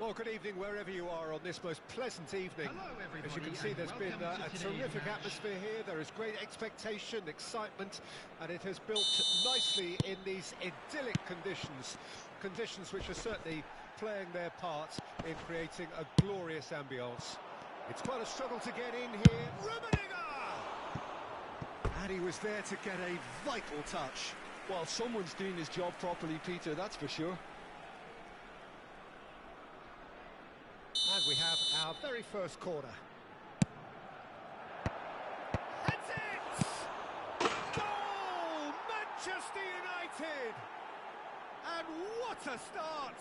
Well, good evening wherever you are on this most pleasant evening. Hello, As you can see, there's been a terrific atmosphere here. There is great expectation, excitement, and it has built nicely in these idyllic conditions. Conditions which are certainly playing their part in creating a glorious ambience. It's quite a struggle to get in here. Rummenigge! And he was there to get a vital touch. Well, someone's doing his job properly, Peter, that's for sure. And we have our very first corner. That's it! Goal! Manchester United! And what a start!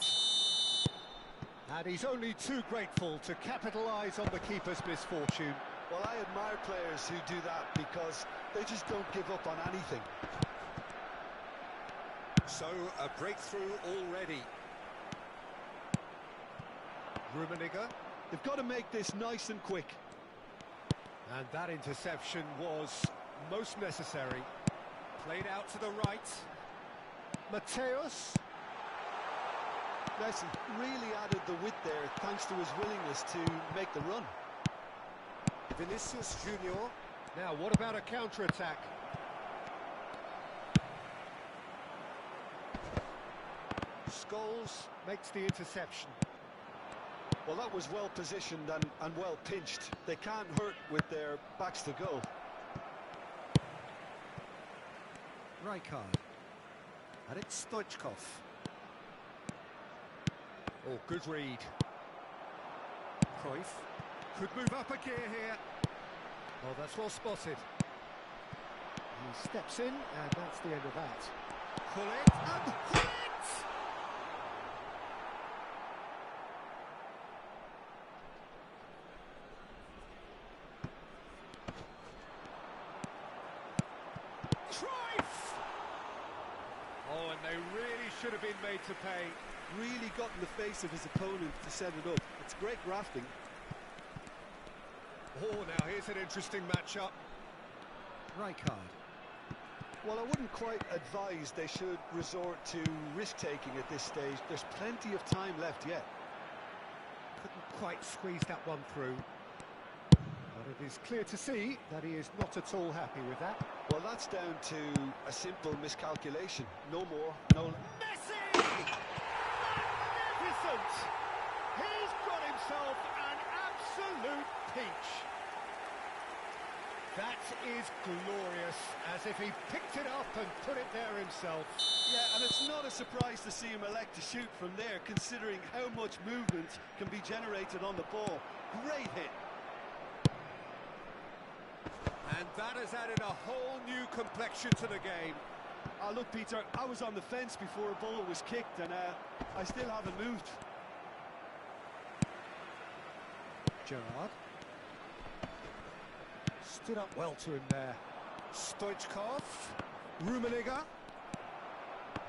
And he's only too grateful to capitalise on the keeper's misfortune. Well, I admire players who do that because they just don't give up on anything. So, a breakthrough already. Rummenigge. They've got to make this nice and quick. And that interception was most necessary. Played out to the right. Mateus. Messi really added the width there thanks to his willingness to make the run. Vinicius Junior. Now, what about a counter-attack? Scholes makes the interception. Well, that was well positioned and well pinched. They can't hurt with their backs to goal. Rijkaard. And it's Stoichkov. Oh, good read. Cruyff could move up a gear here. Well, that's well spotted. He steps in, and that's the end of that. Pull it, and pull it! Cruyff! Oh, and they really should have been made to pay. Really got in the face of his opponent to set it up. It's great grafting. Oh, now here's an interesting matchup. Rijkaard. Well, I wouldn't quite advise they should resort to risk-taking at this stage. There's plenty of time left yet. Couldn't quite squeeze that one through. But it is clear to see that he is not at all happy with that. Well, that's down to a simple miscalculation. No more, no... Messi! Magnificent! He's got himself an absolute peach. That is glorious, as if he picked it up and put it there himself. Yeah, and it's not a surprise to see him elect to shoot from there, considering how much movement can be generated on the ball. Great hit. And that has added a whole new complexion to the game. Look, Peter, I was on the fence before a ball was kicked, and I still haven't moved. Gerrard. Stood up well to him there. Stoichkov. Rummenigge.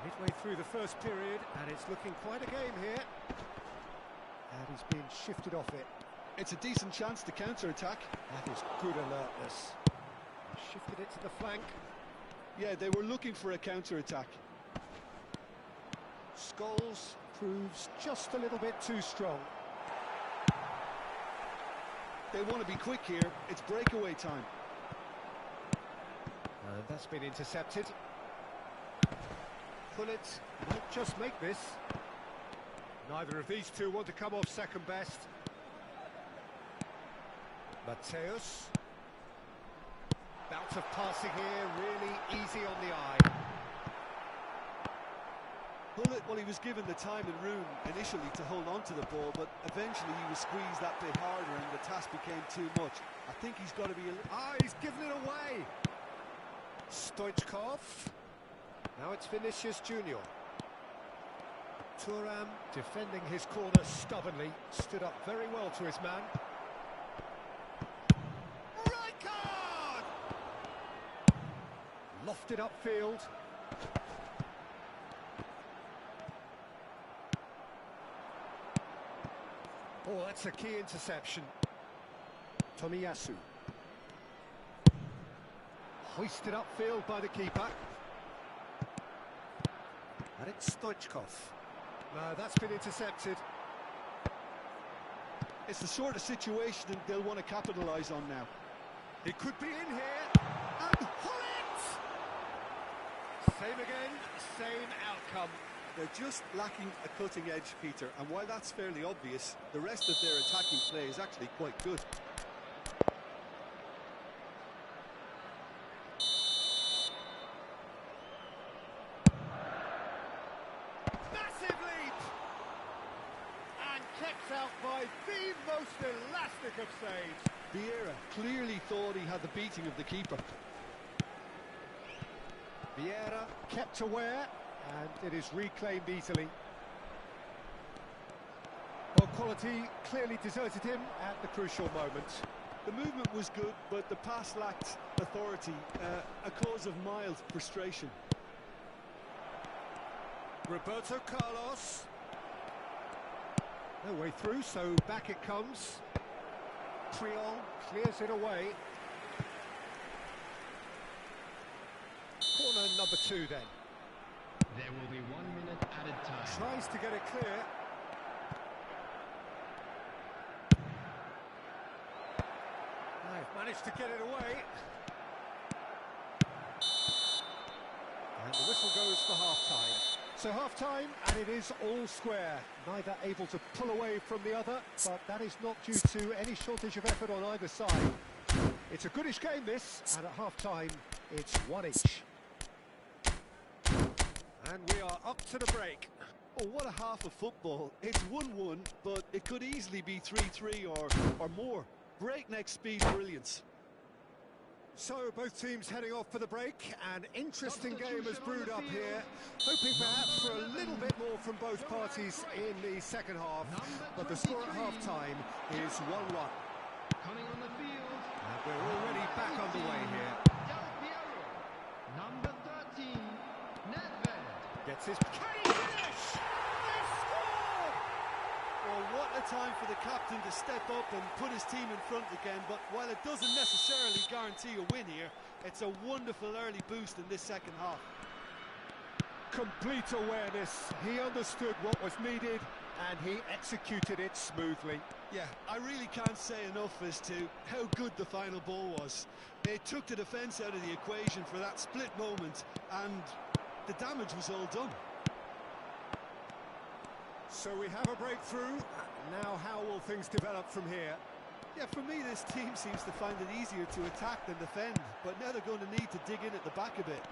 Midway through the first period, and it's looking quite a game here. And he's being shifted off it. It's a decent chance to counter-attack. That is good alertness. Shifted it to the flank. Yeah, they were looking for a counter-attack. Scholes proves just a little bit too strong. They want to be quick here. It's breakaway time. And that's been intercepted. Pullet might just make this. Neither of these two want to come off second best. Mateus. Bout of passing here, really easy on the eye. Bullet, well, he was given the time and room initially to hold on to the ball, but eventually he was squeezed that bit harder and the task became too much. I think he's got to be... He's given it away! Stoichkov. Now it's Vinicius Junior. Thuram defending his corner stubbornly, stood up very well to his man. Rijkaard! Lofted upfield. Oh, that's a key interception. Tomiyasu. Hoisted upfield by the keeper. And it's Stoichkov. No, that's been intercepted. It's the sort of situation that they'll want to capitalise on now. He could be in here, and pull it! Same again, same outcome. They're just lacking a cutting edge, Peter, and while that's fairly obvious, the rest of their attacking play is actually quite good. Massive leap! And kept out by the most elastic of saves. Vieira clearly thought he had the beating of the keeper. Vieira kept aware, and it is reclaimed easily. Well, quality clearly deserted him at the crucial moment. The movement was good, but the pass lacked authority, a cause of mild frustration. Roberto Carlos. No way through, so back it comes. Triol clears it away. Corner number 2 then. There will be 1 minute added time. Tries to get it clear. They've managed to get it away. And the whistle goes for half-time. So half-time, and it is all square. Neither able to pull away from the other, but that is not due to any shortage of effort on either side. It's a goodish game, this, and at half-time, it's 1 each. And we are up to the break. Oh, what a half of football. It's 1-1, but it could easily be 3-3 or more. Breakneck speed brilliance. So both teams heading off for the break. An interesting game has brewed up here. Hoping perhaps for a little bit more from both parties in the second half. But the score at half-time is 1-1. Coming on the field. And we're already back underway here. Number 13, Nedved. Gets his... Can he finish? They score! Well, what a time for the captain to step up and put his team in front again, but while it doesn't necessarily guarantee a win here, it's a wonderful early boost in this second half. Complete awareness. He understood what was needed and he executed it smoothly. Yeah, I really can't say enough as to how good the final ball was. It took the defence out of the equation for that split moment, and the damage was all done. So we have a breakthrough. Now how will things develop from here? Yeah, for me this team seems to find it easier to attack than defend, but now they're going to need to dig in at the back a bit.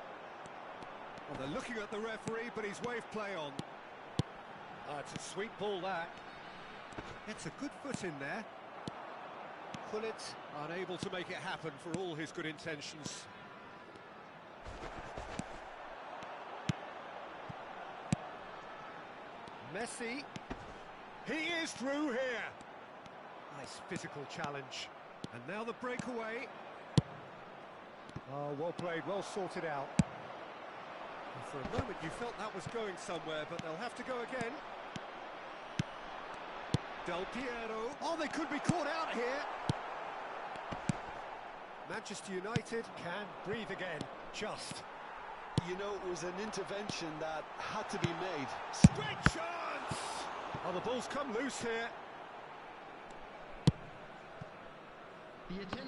Well, they're looking at the referee, but he's waved play on. It's a sweet ball, that. It's a good foot in there. Pullet unable to make it happen for all his good intentions. Messi. He is through here. Nice physical challenge. And now the breakaway. Oh, well played, well sorted out. And for a moment you felt that was going somewhere, but they'll have to go again. Del Piero. Oh, they could be caught out here. Manchester United can breathe again, just. You know, it was an intervention that had to be made. Great chance! Oh, the ball's come loose here.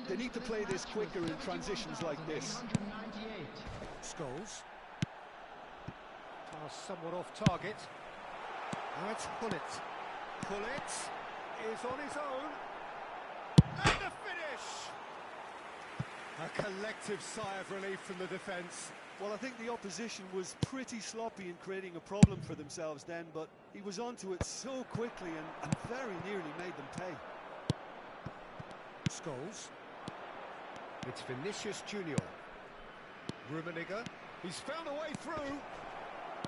They need to play this quicker in transitions like this. Scholes. Pass somewhat off target. Now it's Pullet. Pullet is on his own. And the finish! A collective sigh of relief from the defence. Well, I think the opposition was pretty sloppy in creating a problem for themselves then, but he was onto it so quickly and very nearly made them pay. Scholes. It's Vinicius Junior. Rummenigge. He's found a way through.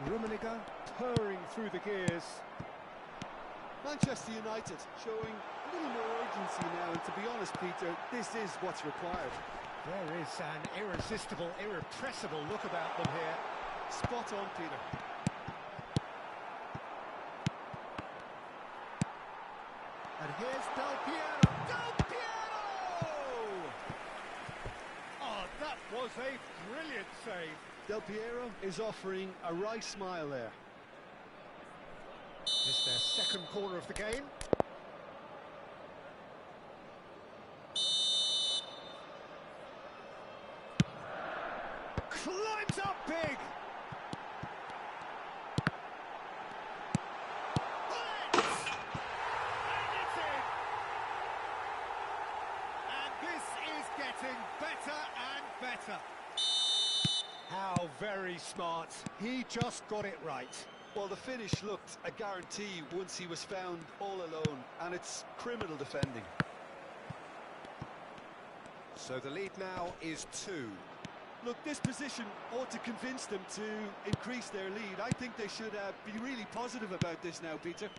Rummenigge purring through the gears. Manchester United showing a little more urgency now, and to be honest, Peter, this is what's required. There is an irresistible, irrepressible look about them here. Spot on, Peter. And here's Del Piero. Del Piero! Oh, that was a brilliant save. Del Piero is offering a wry smile there. It's their second corner of the game. climbs up big. Bullets! And it's in. And this is getting better and better. How very smart. He just got it right. Well, the finish looked a guarantee once he was found all alone, and it's criminal defending. So the lead now is 2. Look, this position ought to convince them to increase their lead. I think they should be really positive about this now, Peter.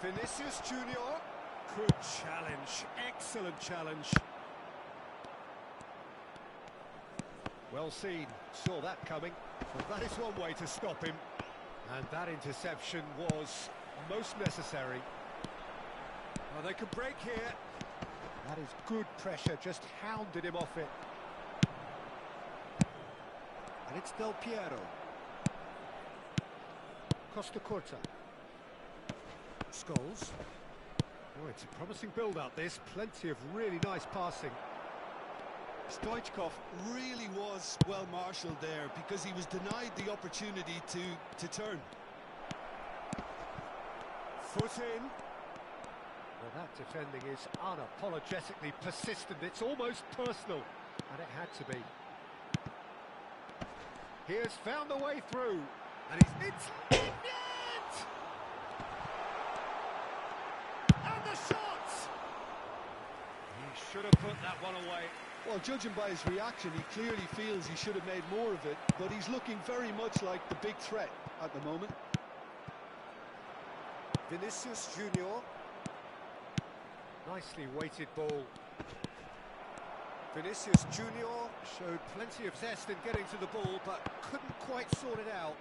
Vinicius Junior. Good challenge. Excellent challenge. Well seen. Saw that coming. Well, that is one way to stop him. And that interception was most necessary. Well, they can break here. That is good pressure, just hounded him off it. And it's Del Piero. Costa Curta. Scholes. Oh, it's a promising build-up, this. Plenty of really nice passing. Stoichkov really was well marshalled there because he was denied the opportunity to turn. Foot in. Well, that defending is unapologetically persistent. It's almost personal, and it had to be. He has found the way through, and it's in net! And the shot! He should have put that one away. Well, judging by his reaction, he clearly feels he should have made more of it, but he's looking very much like the big threat at the moment. Vinicius Junior. Nicely weighted ball. Vinicius Junior showed plenty of zest in getting to the ball, but couldn't quite sort it out.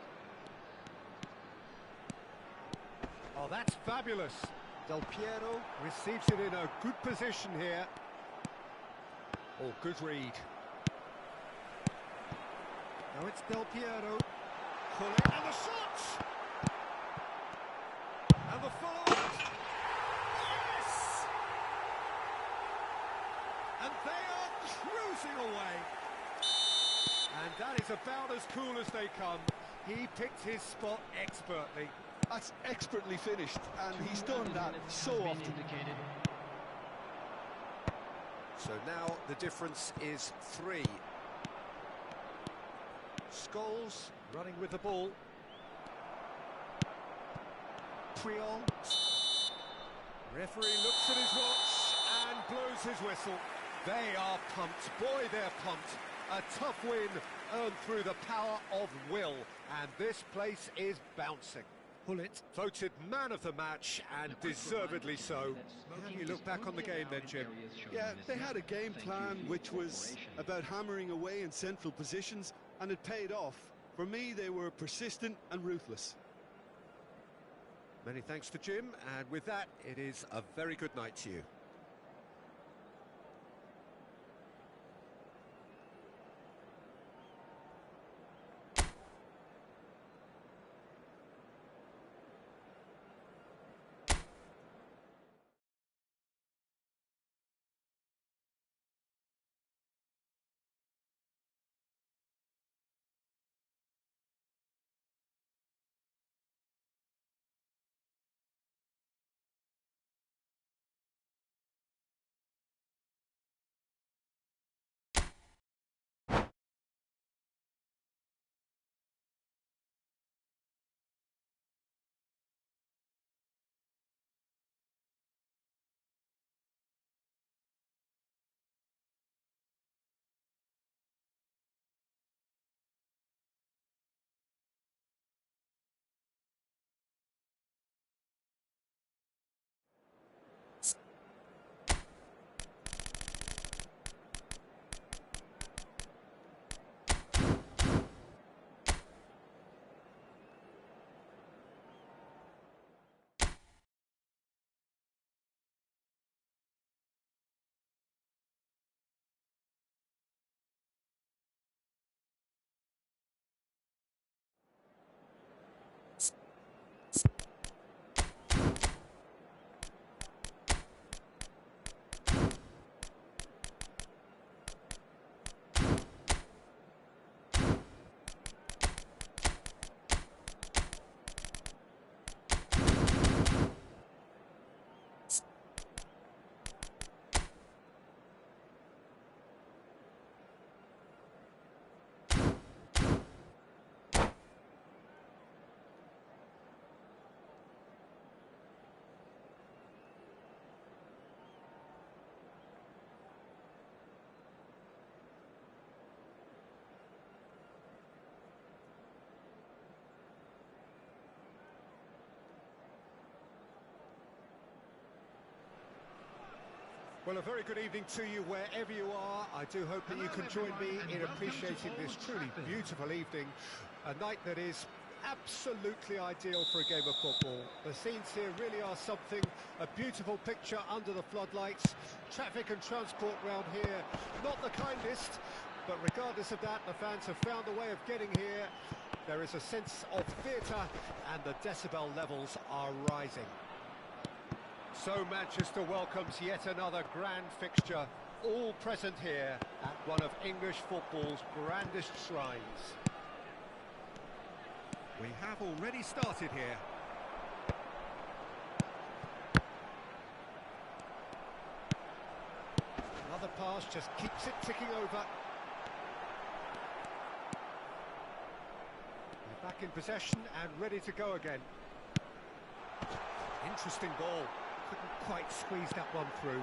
Oh, that's fabulous. Del Piero receives it in a good position here. Oh, good read. Now it's Del Piero. Pull it, and the shot! And the follow-up. Yes! And they are cruising away. And that is about as cool as they come. He picked his spot expertly. That's expertly finished, and he's done that so often. So now the difference is 3. Scholes running with the ball. Puyol. Referee looks at his watch and blows his whistle. They are pumped. Boy, they're pumped. A tough win earned through the power of will. And this place is bouncing. Hullet voted man of the match, and deservedly so. How do you look back on the game then, Jim? Yeah, they had a game plan which was about hammering away in central positions, and it paid off. For me, they were persistent and ruthless. Many thanks to Jim, and with that, it is a very good night to you. Well, a very good evening to you wherever you are. I do hope that you can join me in appreciating this truly beautiful evening, a night that is absolutely ideal for a game of football. The scenes here really are something, a beautiful picture under the floodlights. Traffic and transport round here, not the kindest, but regardless of that, the fans have found a way of getting here. There is a sense of theatre and the decibel levels are rising. So Manchester welcomes yet another grand fixture, all present here at one of English football's grandest shrines. We have already started here. Another pass just keeps it ticking over. We're back in possession and ready to go again. Interesting ball. Couldn't quite squeeze that one through.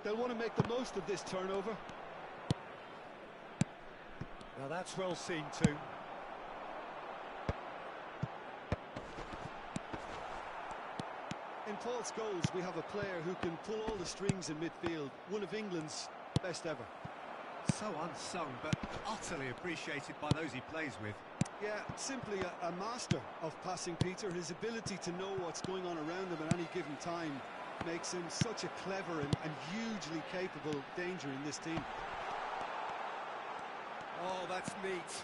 They'll want to make the most of this turnover. Now that's well seen too. In Paul Scholes, we have a player who can pull all the strings in midfield. One of England's best ever. So unsung, but utterly appreciated by those he plays with. Yeah, simply a master of passing, Peter. His ability to know what's going on around him at any given time makes him such a clever and hugely capable danger in this team. Oh, that's neat.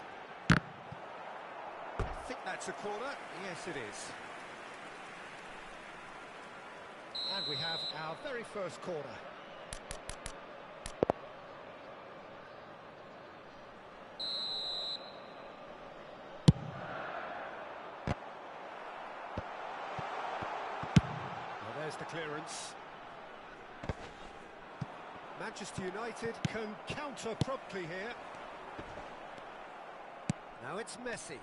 I think that's a corner. Yes, it is. And we have our very first corner. There's the clearance. Manchester United can counter promptly here. Now it's Messi.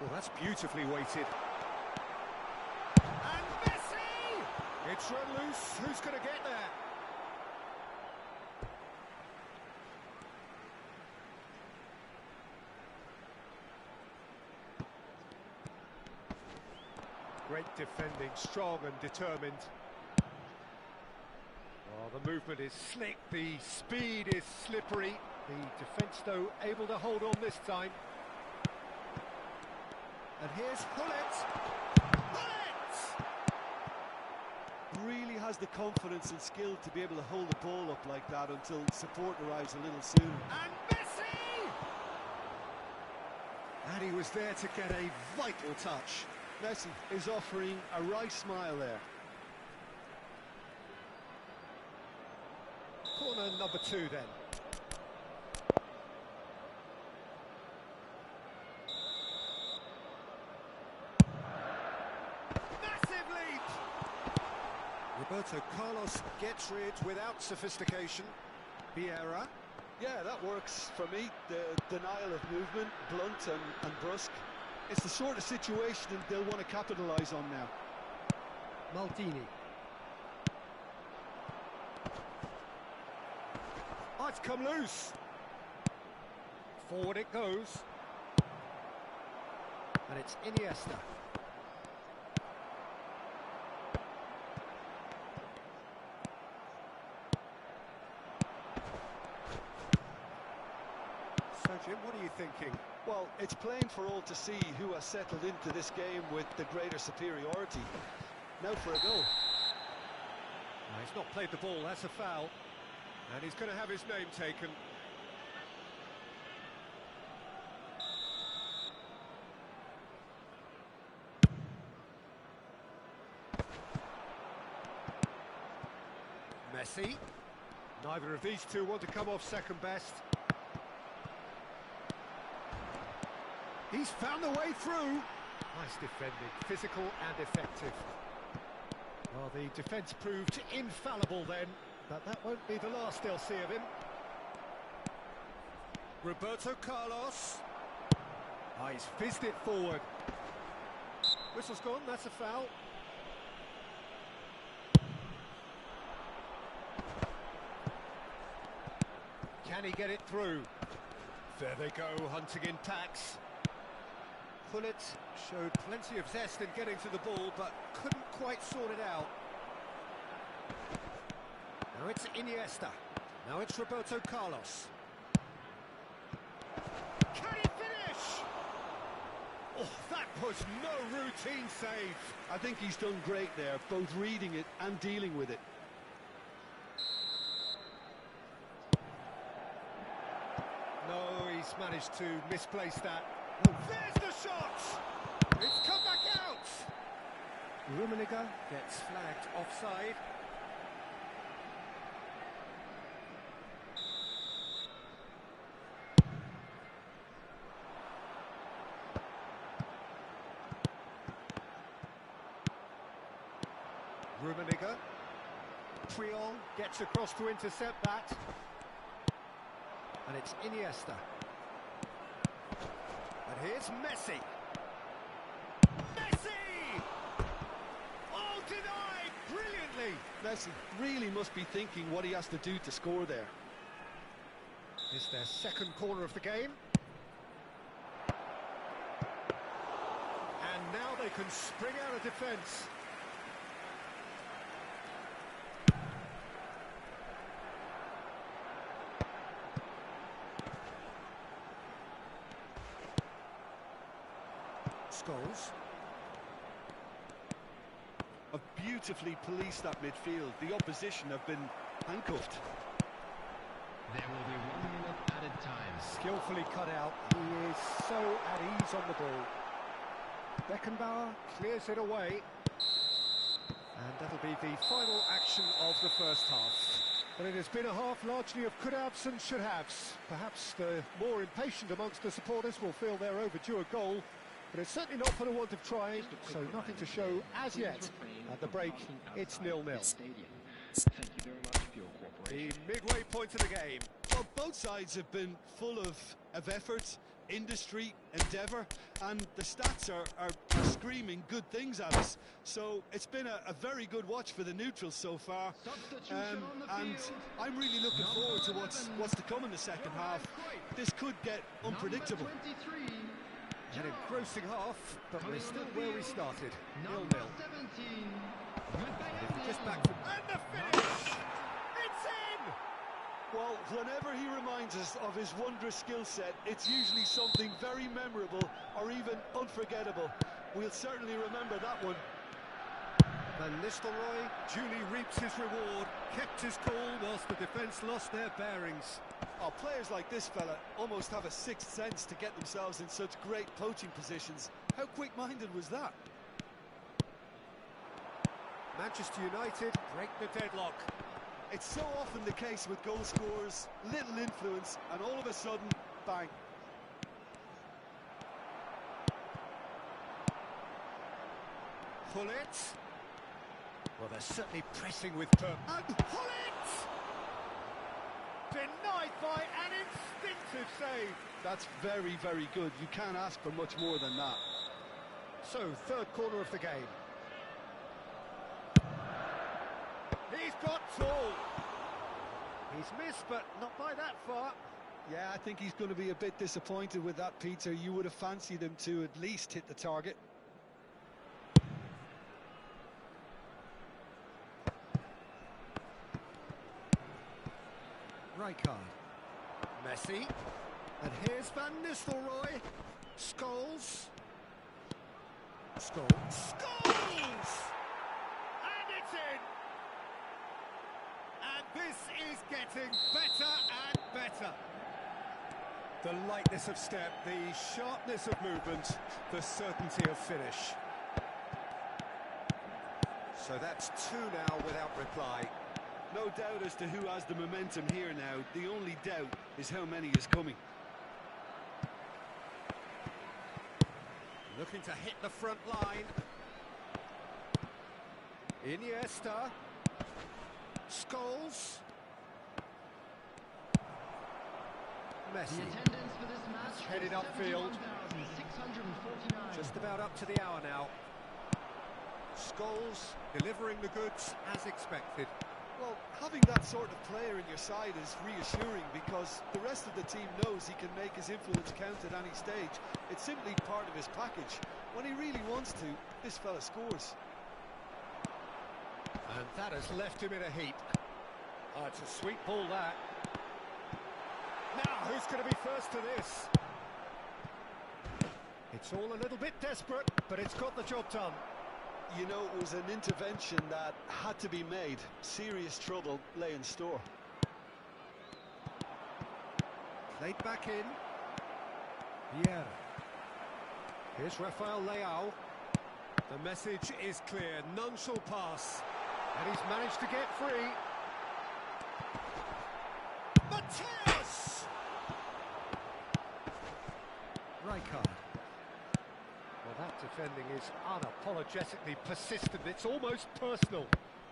Well, that's beautifully weighted. And Messi! It's run loose. Who's going to get there? Great defending, strong and determined. Oh, the movement is slick, the speed is slippery. The defence, though, able to hold on this time. And here's Hullet. Hullet! Really has the confidence and skill to be able to hold the ball up like that until support arrives a little sooner. And Messi! And he was there to get a vital touch. Messi is offering a right smile there. Corner number 2 then. Massive leap! Roberto Carlos gets rid without sophistication. Vieira. Yeah, that works for me. The denial of movement, blunt and brusque. It's the sort of situation they'll want to capitalise on now. Maldini. Oh, it's come loose. Forward it goes. And it's Iniesta. So, Jim, what are you thinking? Well, it's plain for all to see who has settled into this game with the greater superiority. Now for a goal. No, he's not played the ball, that's a foul. And he's going to have his name taken. Messi. Neither of these two want to come off second best. He's found the way through. Nice defending, physical and effective. Well, the defence proved infallible then, but that won't be the last they'll see of him. Roberto Carlos. Oh, he's fizzed it forward. Whistle's gone, that's a foul. Can he get it through? There they go, hunting in packs. Hullet showed plenty of zest in getting to the ball, but couldn't quite sort it out. Now it's Iniesta. Now it's Roberto Carlos. Can he finish? Oh, that was no routine save. I think he's done great there, both reading it and dealing with it. No, he's managed to misplace that. There's the shot! It's come back out! Rummenigge gets flagged offside. Rummenigge. Puyol gets across to intercept that. And it's Iniesta. And here's Messi. Messi! Oh, denied brilliantly. Messi really must be thinking what he has to do to score there. It's their second corner of the game. And now they can spring out of defence. Scholes. Have beautifully policed that midfield. The opposition have been handcuffed. There will be 1 minute added time. Skillfully cut out. He is so at ease on the ball. Beckenbauer clears it away. And that'll be the final action of the first half. But it has been a half largely of could-haves and should-haves. Perhaps the more impatient amongst the supporters will feel they're overdue a goal. But it's certainly not for the want of trying, so nothing to show as yet. At the break, it's 0-0. Thank you very much for your cooperation. The midway point of the game. Well, both sides have been full of effort, industry, endeavour, and the stats are screaming good things at us. So it's been a very good watch for the neutrals so far. And I'm really looking forward to what's to come in the second half. This could get unpredictable. An engrossing half, but we're still where we started. 0-0. Just back from... And the finish! It's in! Well, whenever he reminds us of his wondrous skill set, it's usually something very memorable or even unforgettable. We'll certainly remember that one. Van Nistelrooy duly reaps his reward, kept his cool whilst the defence lost their bearings. Oh, players like this fella almost have a sixth sense to get themselves in such great poaching positions. How quick-minded was that? Manchester United break the deadlock. It's so often the case with goal scorers, little influence, and all of a sudden, bang. Pull it. Well, they're certainly pressing with purpose. And pull it! Denied by an instinctive save. That's very, very good. You can't ask for much more than that. So, third corner of the game. He's got tall. He's missed, but not by that far. Yeah, I think he's going to be a bit disappointed with that, Peter. You would have fancied him to at least hit the target. Rijkaard. Messi. And here's Van Nistelrooy. Scholes. Scholes. And it's in! And this is getting better and better. The lightness of step, the sharpness of movement, the certainty of finish. So that's two now without reply. No doubt as to who has the momentum here now. The only doubt is how many is coming. Looking to hit the front line. Iniesta. Scholes. Messi. The attendance for this match Headed is upfield. 71,649. Just about up to the hour now. Scholes delivering the goods as expected. Well, having that sort of player in your side is reassuring because the rest of the team knows he can make his influence count at any stage. It's simply part of his package. When he really wants to, this fella scores. And that has left him in a heap. Oh, it's a sweet ball, that. Now, who's going to be first to this? It's all a little bit desperate, but it's got the job done. You know, it was an intervention that had to be made. Serious trouble lay in store. Played back in. Yeah. Here's Rafael Leao. The message is clear. None shall pass. And he's managed to get free. Mateus! Rijkaard. Well, that defending is unapologetically persistent. It's almost personal.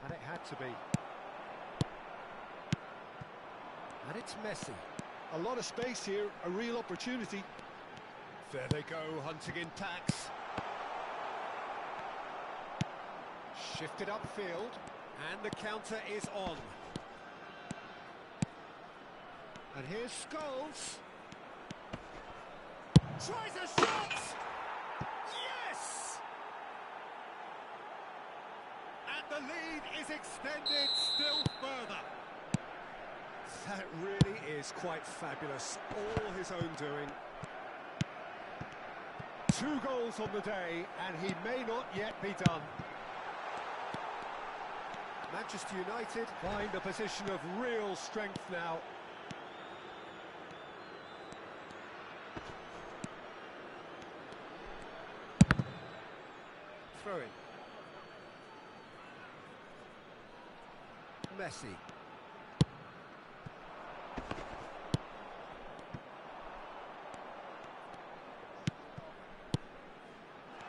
And it had to be. And it's Messi. A lot of space here, a real opportunity. There they go, hunting in packs. Shifted upfield, and the counter is on. And here's Scholes. Tries a shot! Yes! And the lead is extended still further. That really is quite fabulous. All his own doing. 2 goals on the day, and he may not yet be done. Manchester United find a position of real strength now. Throw in. Messi.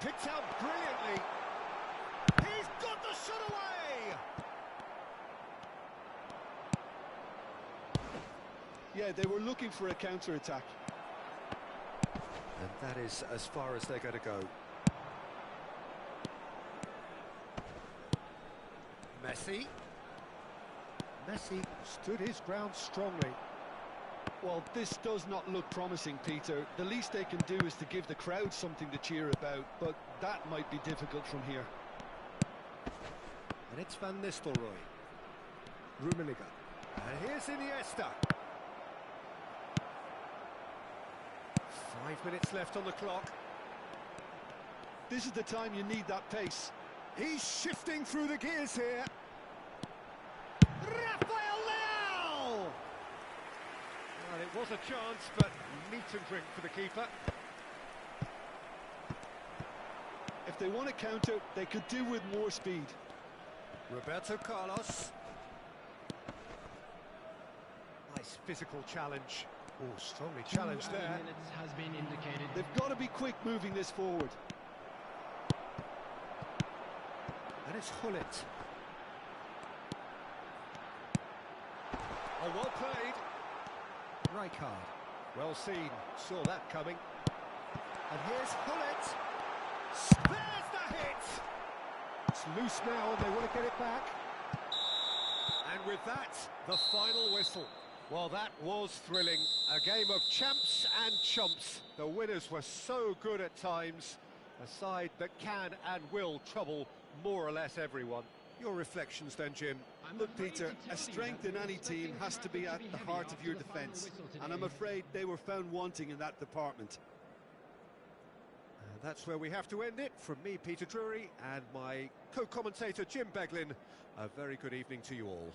Picked out brilliantly. He's got the shot away! Yeah, they were looking for a counter-attack. And that is as far as they're going to go. Messi. Messi stood his ground strongly. Well, this does not look promising, Peter. The least they can do is to give the crowd something to cheer about, but that might be difficult from here. And it's Van Nistelrooy. Rummenigge. And here's Iniesta. 5 minutes left on the clock. This is the time you need that pace. He's shifting through the gears here. Rafael Leao! Well, it was a chance, but meat and drink for the keeper. If they want to counter, they could do with more speed. Roberto Carlos. Nice physical challenge. Oh, strongly challenged 2 there. minutes has been indicated. They've got to be quick moving this forward. And it's Hullet. Oh, well played. Rijkaard. Well seen. Saw that coming. And here's Hullet. There's the hit! It's loose now and they want to get it back. And with that, the final whistle. Well, that was thrilling. A game of champs and chumps. The winners were so good at times. A side that can and will trouble more or less everyone. Your reflections then, Jim? Look, Peter, a strength in any team has to be at the heart of your defence, and I'm afraid they were found wanting in that department. And that's where we have to end it. From me, Peter Drury, and my co-commentator, Jim Beglin, a very good evening to you all.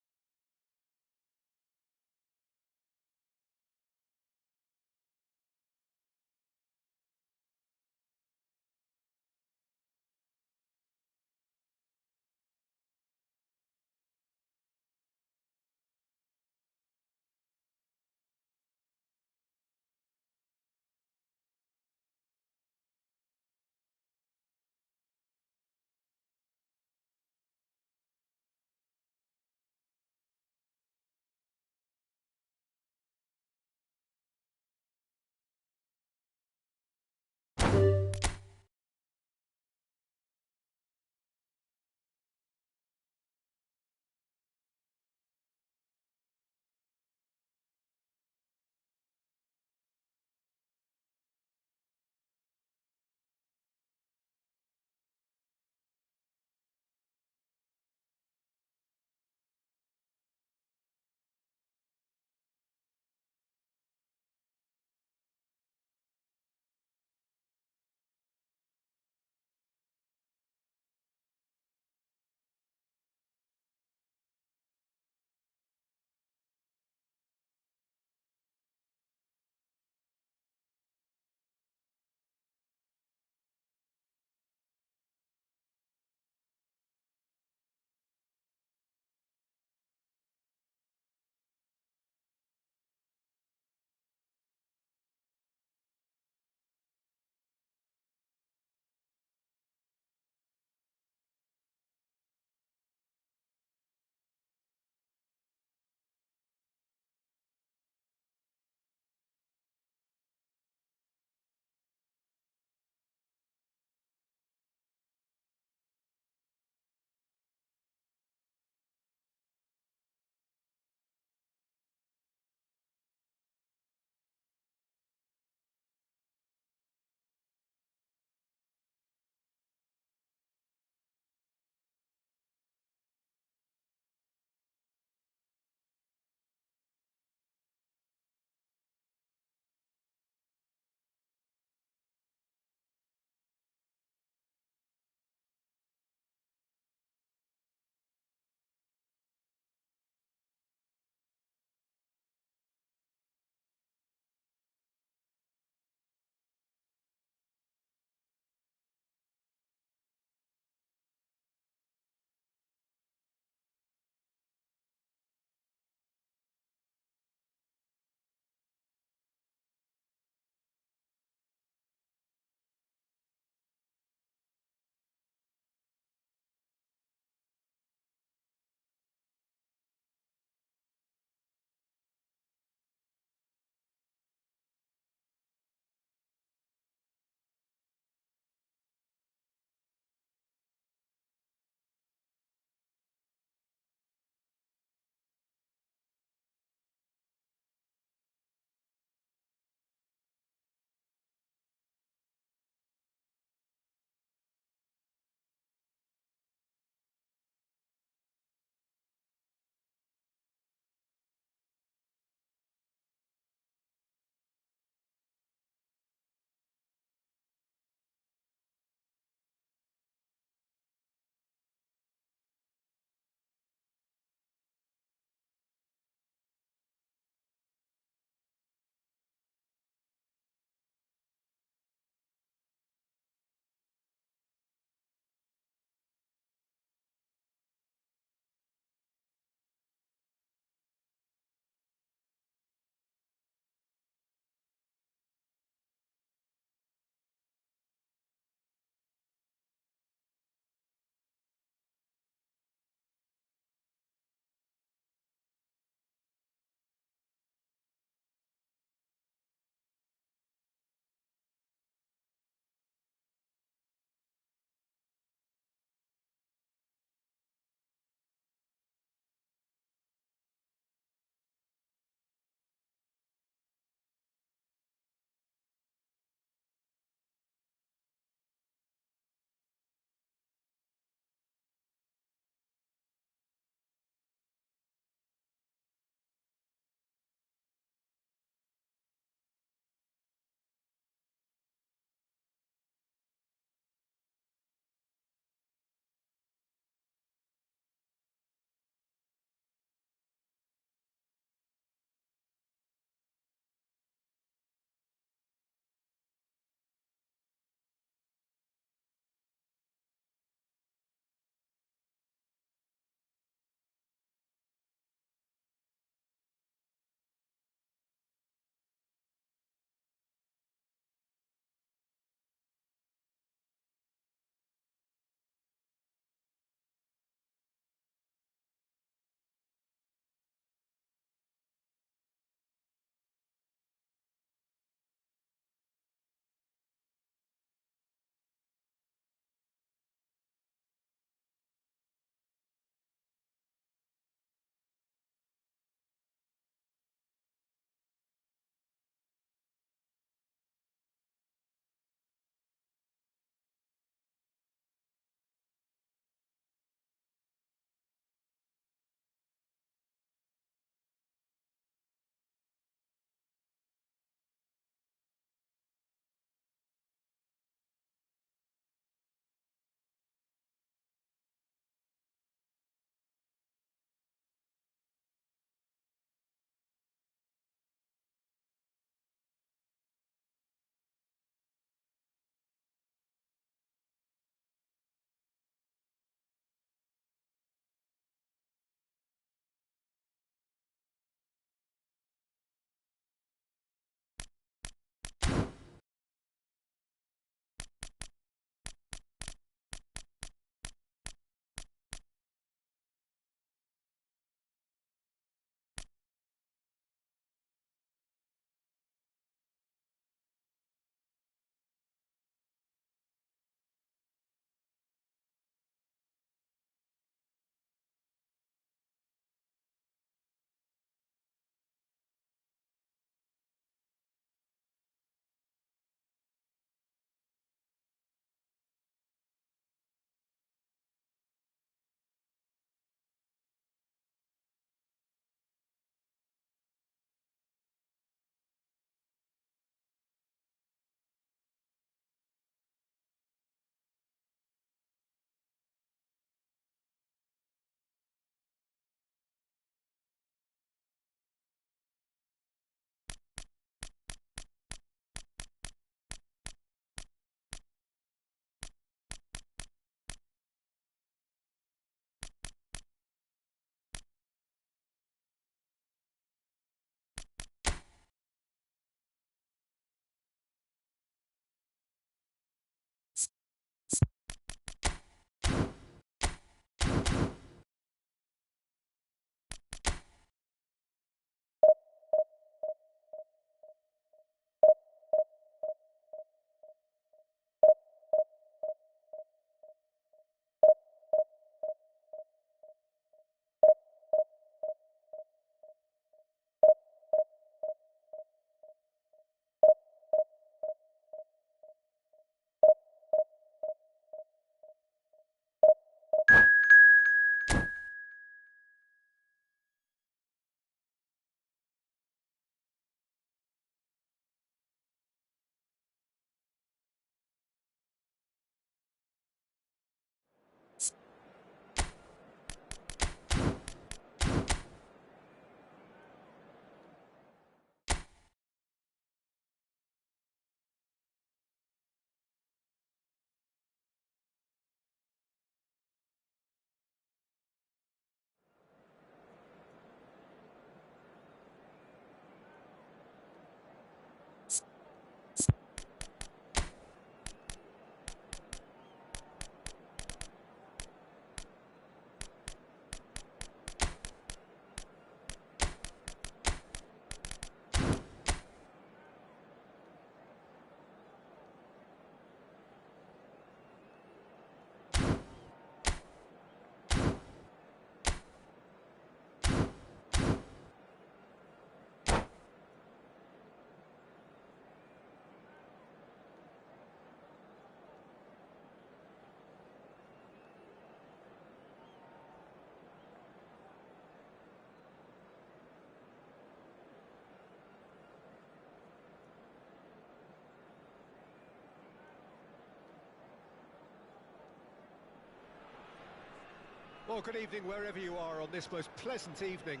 Well, good evening wherever you are on this most pleasant evening.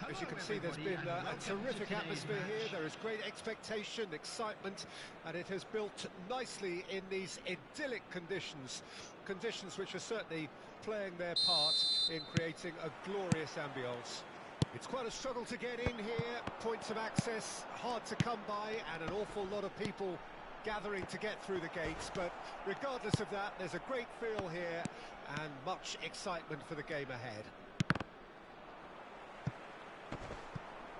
As you can see, there's been a terrific atmosphere here. There is great expectation, excitement, and it has built nicely in these idyllic conditions. Conditions which are certainly playing their part in creating a glorious ambience. It's quite a struggle to get in here, points of access hard to come by, and an awful lot of people gathering to get through the gates, but regardless of that, there's a great feel here and much excitement for the game ahead.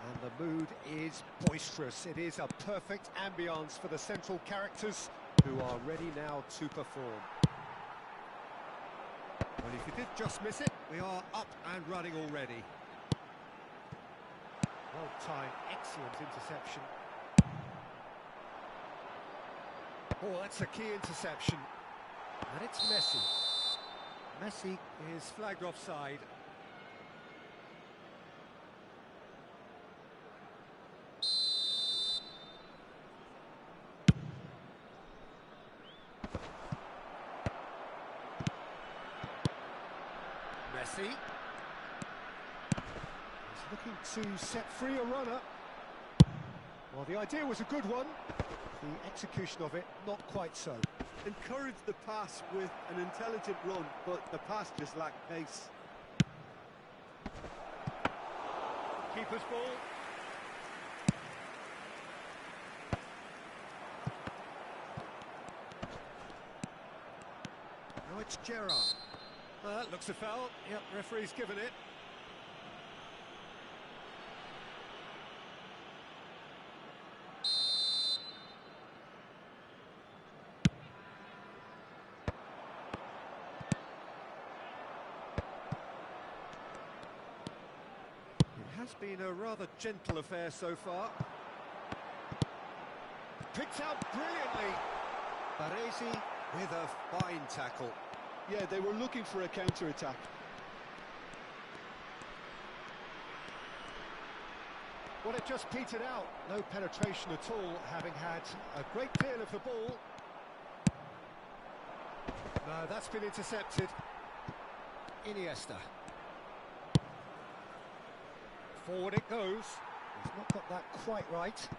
And the mood is boisterous. It is a perfect ambience for the central characters who are ready now to perform. Well, if you did just miss it, we are up and running already. Well-timed, excellent interception. Oh, that's a key interception. And it's Messi. Messi is flagged offside. Messi. He's looking to set free a runner. Well, the idea was a good one. The execution of it, not quite so. Encouraged the pass with an intelligent run, but the pass just lacked pace. Keeper's ball. Now it's Gerrard. That looks a foul. Yep, referee's given it. Has been a rather gentle affair so far. Picked out brilliantly. Baresi with a fine tackle. Yeah, they were looking for a counter-attack. Well, it just petered out. No penetration at all, having had a great deal of the ball. No, that's been intercepted. Iniesta. Forward it goes. He's not got that quite right.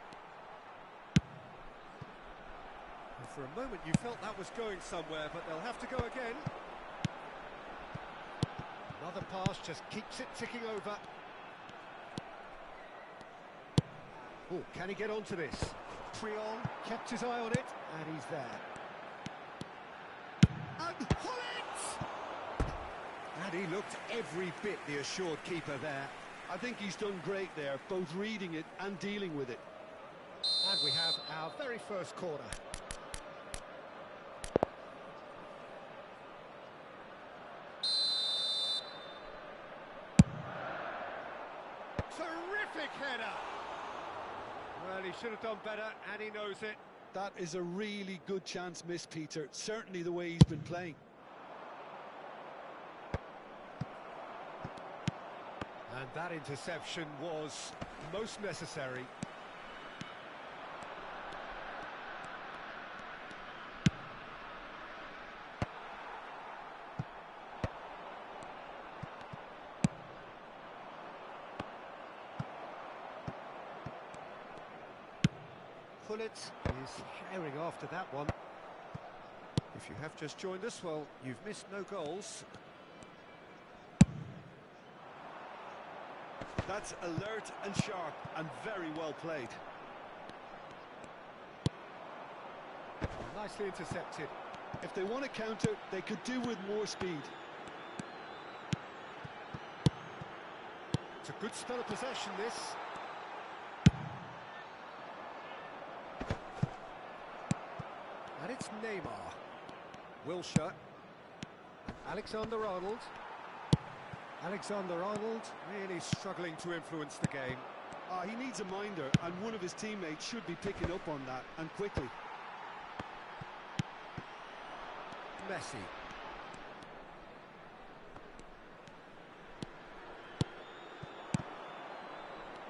And for a moment you felt that was going somewhere, but they'll have to go again. Another pass just keeps it ticking over. Oh, can he get onto this? Trion kept his eye on it, and he's there. And Hullet! And he looked every bit the assured keeper there. I think he's done great there, both reading it and dealing with it. And we have our very first corner. Terrific header! Well, he should have done better, and he knows it. That is a really good chance missed, Peter. Certainly the way he's been playing. And that interception was most necessary. Hullet is herring after that one. If you have just joined us, well, you've missed no goals. That's alert and sharp and very well played. Nicely intercepted. If they want to counter, they could do with more speed. It's a good spell of possession, this. And it's Neymar. Wilshere. Alexander-Arnold. Alexander-Arnold really struggling to influence the game. He needs a minder, and one of his teammates should be picking up on that, and quickly. Messi.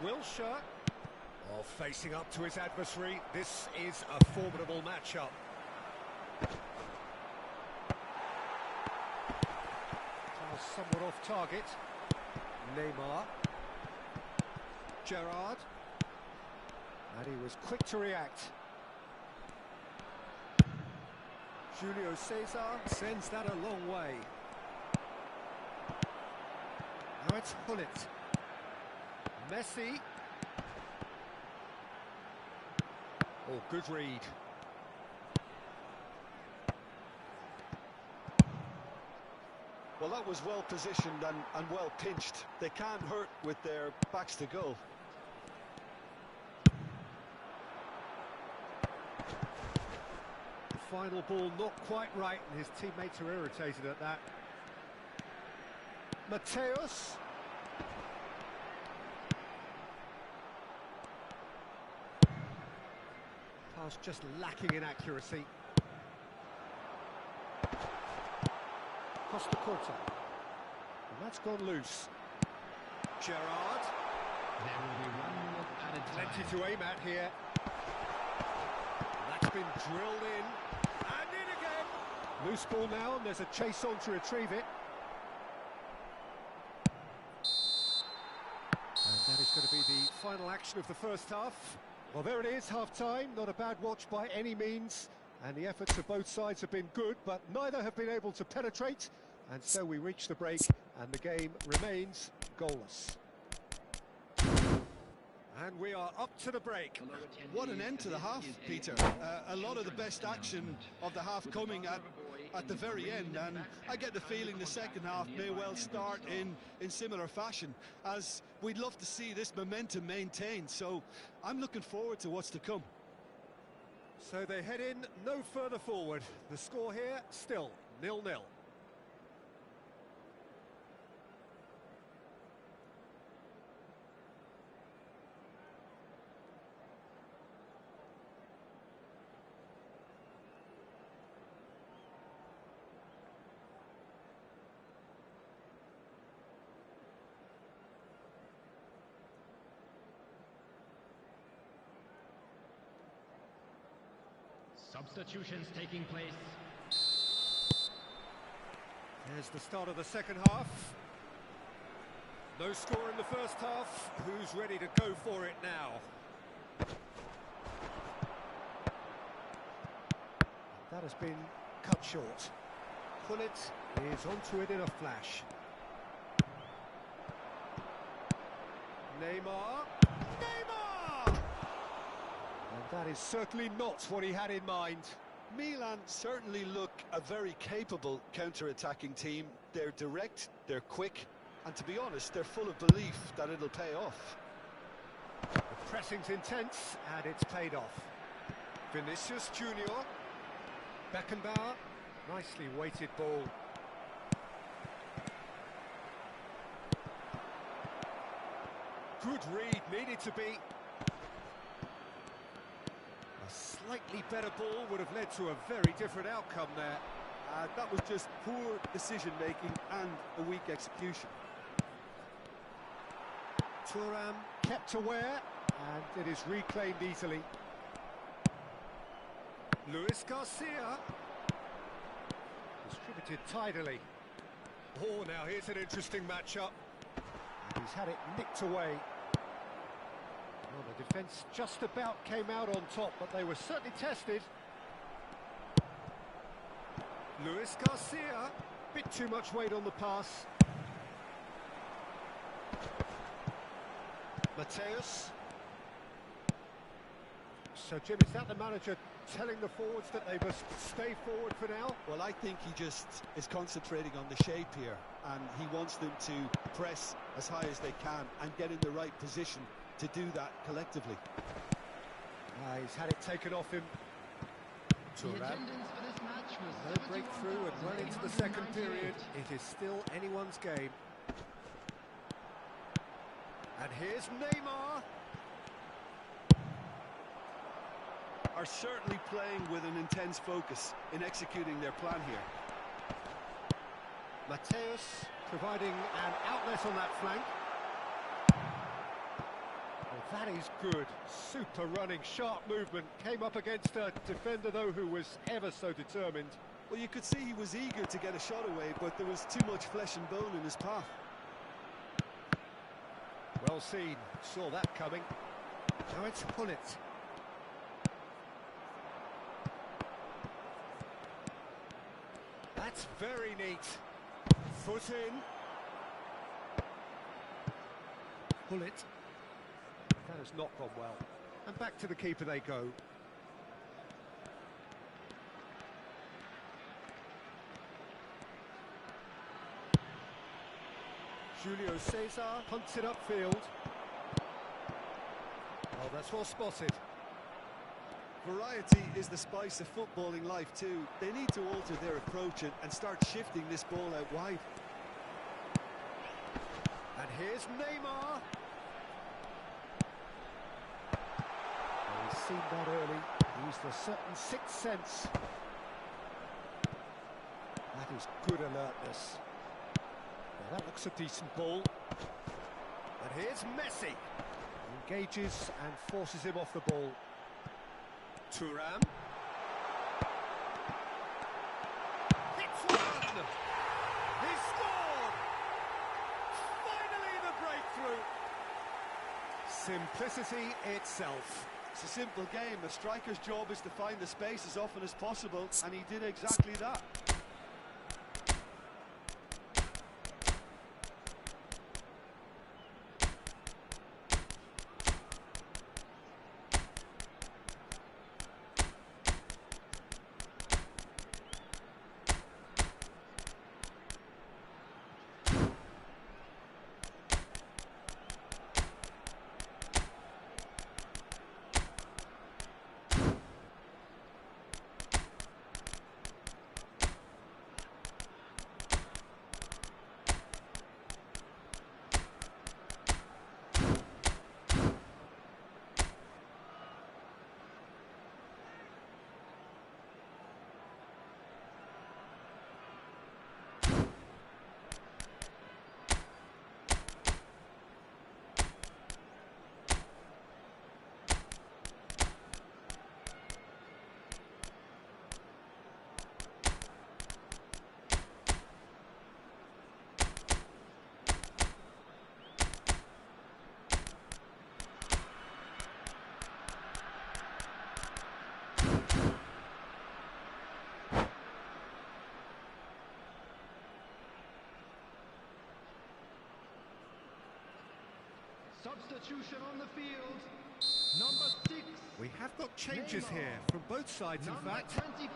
Wilshere. Oh, facing up to his adversary. This is a formidable matchup. somewhat off target. Neymar. Gerrard. And he was quick to react. Julio Cesar sends that a long way. Now it's Hullet. Messi. Oh, good read. Well, that was well positioned and well pinched. They can't hurt with their backs to goal. Final ball not quite right, and his teammates are irritated at that. Mateus. Pass just lacking in accuracy. Costa Corta. And that's gone loose. Gerrard. There will be 1 minute added time. Plenty to aim at here. That's been drilled in. And in again. Loose ball now, and there's a chase on to retrieve it. And that is going to be the final action of the first half. Well, there it is, half-time. Not a bad watch by any means. And the efforts of both sides have been good, but neither have been able to penetrate. And so we reach the break, and the game remains goalless. And we are up to the break. What an end to the half, Peter. A lot of the best action of the half coming at the very end, and I get the feeling the second half may well start in similar fashion, as we'd love to see this momentum maintained. So I'm looking forward to what's to come. So they head in no further forward. The score here still 0-0. Substitutions taking place. There's the start of the second half. No score in the first half. Who's ready to go for it now? That has been cut short. Hullet is onto it in a flash. Neymar. Neymar! And that is certainly not what he had in mind. Milan certainly look a very capable counter-attacking team. They're direct, they're quick, and to be honest, they're full of belief that it'll pay off. The pressing's intense, and it's paid off. Vinicius Junior. Beckenbauer. Nicely weighted ball. Good read, needed to be. A slightly better ball would have led to a very different outcome there. That was just poor decision-making and a weak execution. Thuram kept aware, and it is reclaimed easily. Luis Garcia. Distributed tidily. Oh, now here's an interesting matchup. And he's had it nicked away. Well, the defence just about came out on top, but they were certainly tested. Luis Garcia. Bit too much weight on the pass. Mateus. So, Jim, is that the manager telling the forwards that they must stay forward for now? Well, I think he just is concentrating on the shape here, and he wants them to press as high as they can and get in the right position to do that collectively. He's had it taken off him. Thuram. No breakthrough and well into the second period. It is still anyone's game. And here's Neymar. Are certainly playing with an intense focus in executing their plan here. Mateus providing an outlet on that flank. Well, that is good. Super running, sharp movement. Came up against a defender, though, who was ever so determined. Well, you could see he was eager to get a shot away, but there was too much flesh and bone in his path. Well seen, saw that coming. Now it's Hullet. That's very neat. Foot in. Hullet. That has not gone well. And back to the keeper they go. Julio Cesar punts it upfield. Oh, that's well spotted. Variety is the spice of footballing life too. They need to alter their approach and start shifting this ball out wide. And here's Neymar. Oh, he's seen that early. Used a certain sixth sense. That is good alertness. Now that looks a decent ball. And here's Messi. Engages and forces him off the ball. Thuram. Hits one! He scored! Finally the breakthrough! Simplicity itself. It's a simple game. A striker's job is to find the space as often as possible, and he did exactly that. Substitution on the field. Number 6. We have got changes Neymar. here from both sides, in Number fact. 24.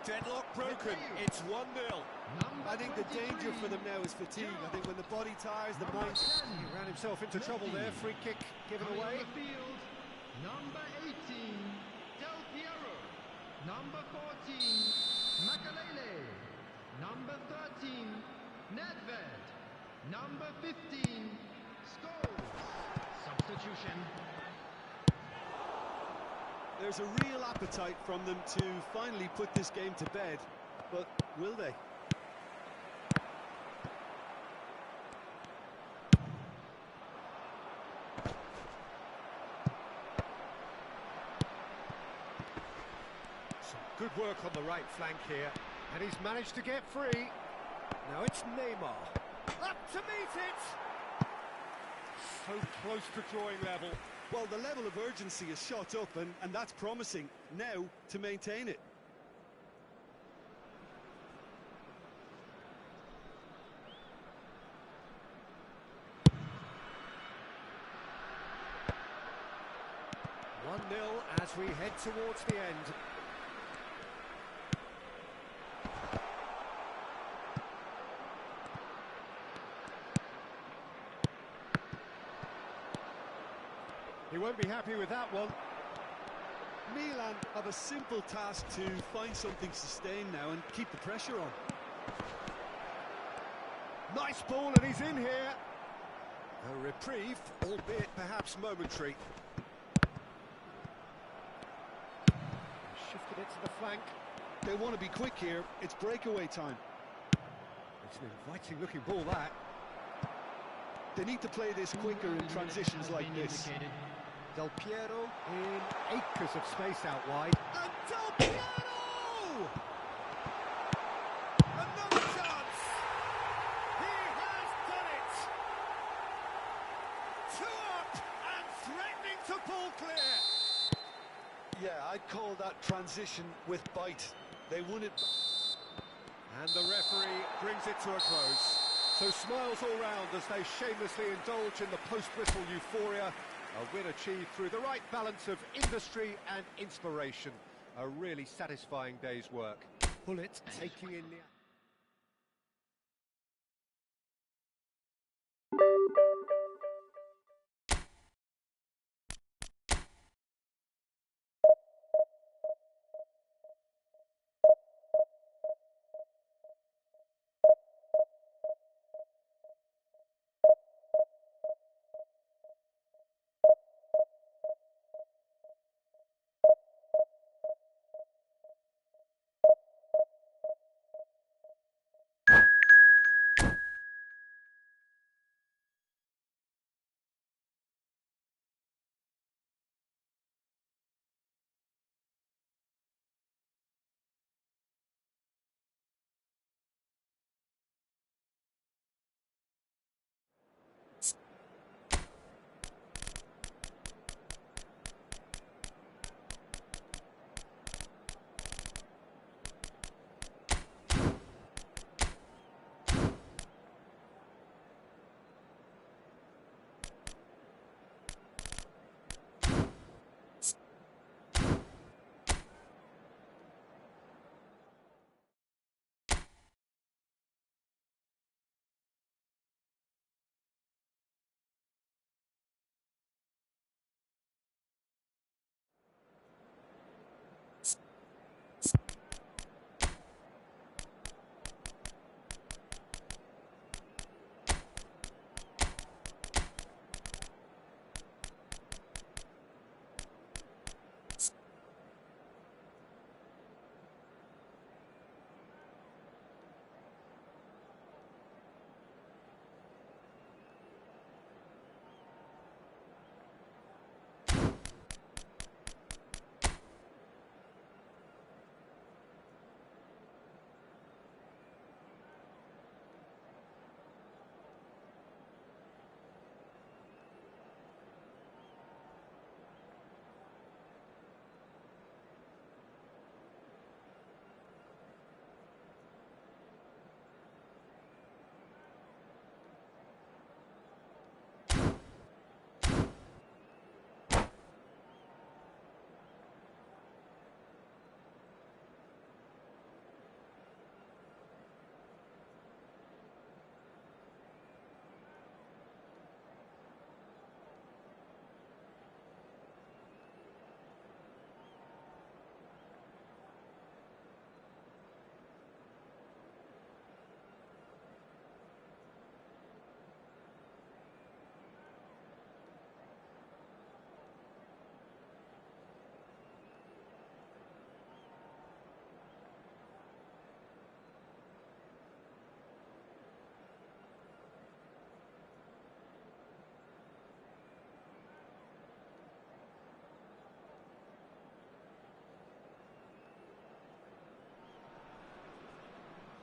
Deadlock broken. It's 1-0. Number I think the 23. danger for them now is fatigue. I think when the body tires, the Number mind... 10. He ran himself into trouble there. Free kick given Coming away. on the field. Number 18. Del Piero. Number 14. Makalele. Number 13. Nedved. Number 15. Scholes. Substitution. There's a real appetite from them to finally put this game to bed, but will they? Some good work on the right flank here. And he's managed to get free. Now it's Neymar. Up to meet it! So close to drawing level. Well, the level of urgency is shot up, and that's promising. Now to maintain it. One 0 as we head towards the end. He won't be happy with that one. Milan have a simple task to find something sustained now and keep the pressure on. Nice ball, and he's in here. A reprieve, albeit perhaps momentary. Shifted it to the flank. They want to be quick here. It's breakaway time. It's an inviting-looking ball, that. They need to play this quicker in transitions like this. Del Piero in acres of space out wide. And Del Piero! I'd call that transition with bite. They won it. And the referee brings it to a close. So smiles all round as they shamelessly indulge in the post-whistle euphoria. A win achieved through the right balance of industry and inspiration. A really satisfying day's work. Bullet taking in the...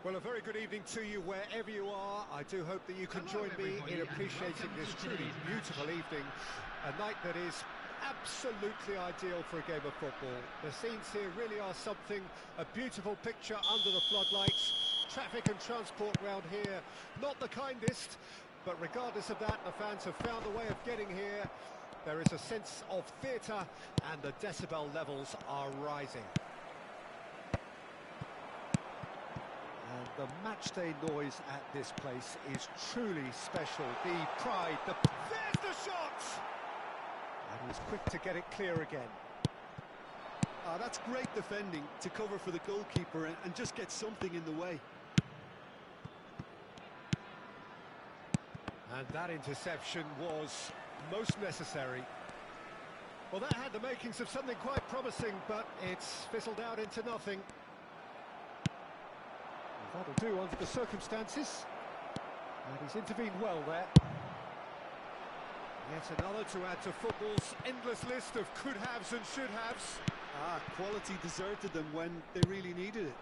Well, a very good evening to you wherever you are. I do hope that you can join me in appreciating this truly beautiful evening. A night that is absolutely ideal for a game of football. The scenes here really are something, a beautiful picture under the floodlights. Traffic and transport round here, not the kindest, but regardless of that, the fans have found a way of getting here. There is a sense of theatre and the decibel levels are rising. And the matchday noise at this place is truly special. The pride, there's the shot! And he's quick to get it clear again. That's great defending to cover for the goalkeeper and just get something in the way. And that interception was most necessary. Well, that had the makings of something quite promising, but it's fizzled out into nothing. That'll do under the circumstances. And he's intervened well there. Yet another to add to football's endless list of could-haves and should-haves. Quality deserted them when they really needed it.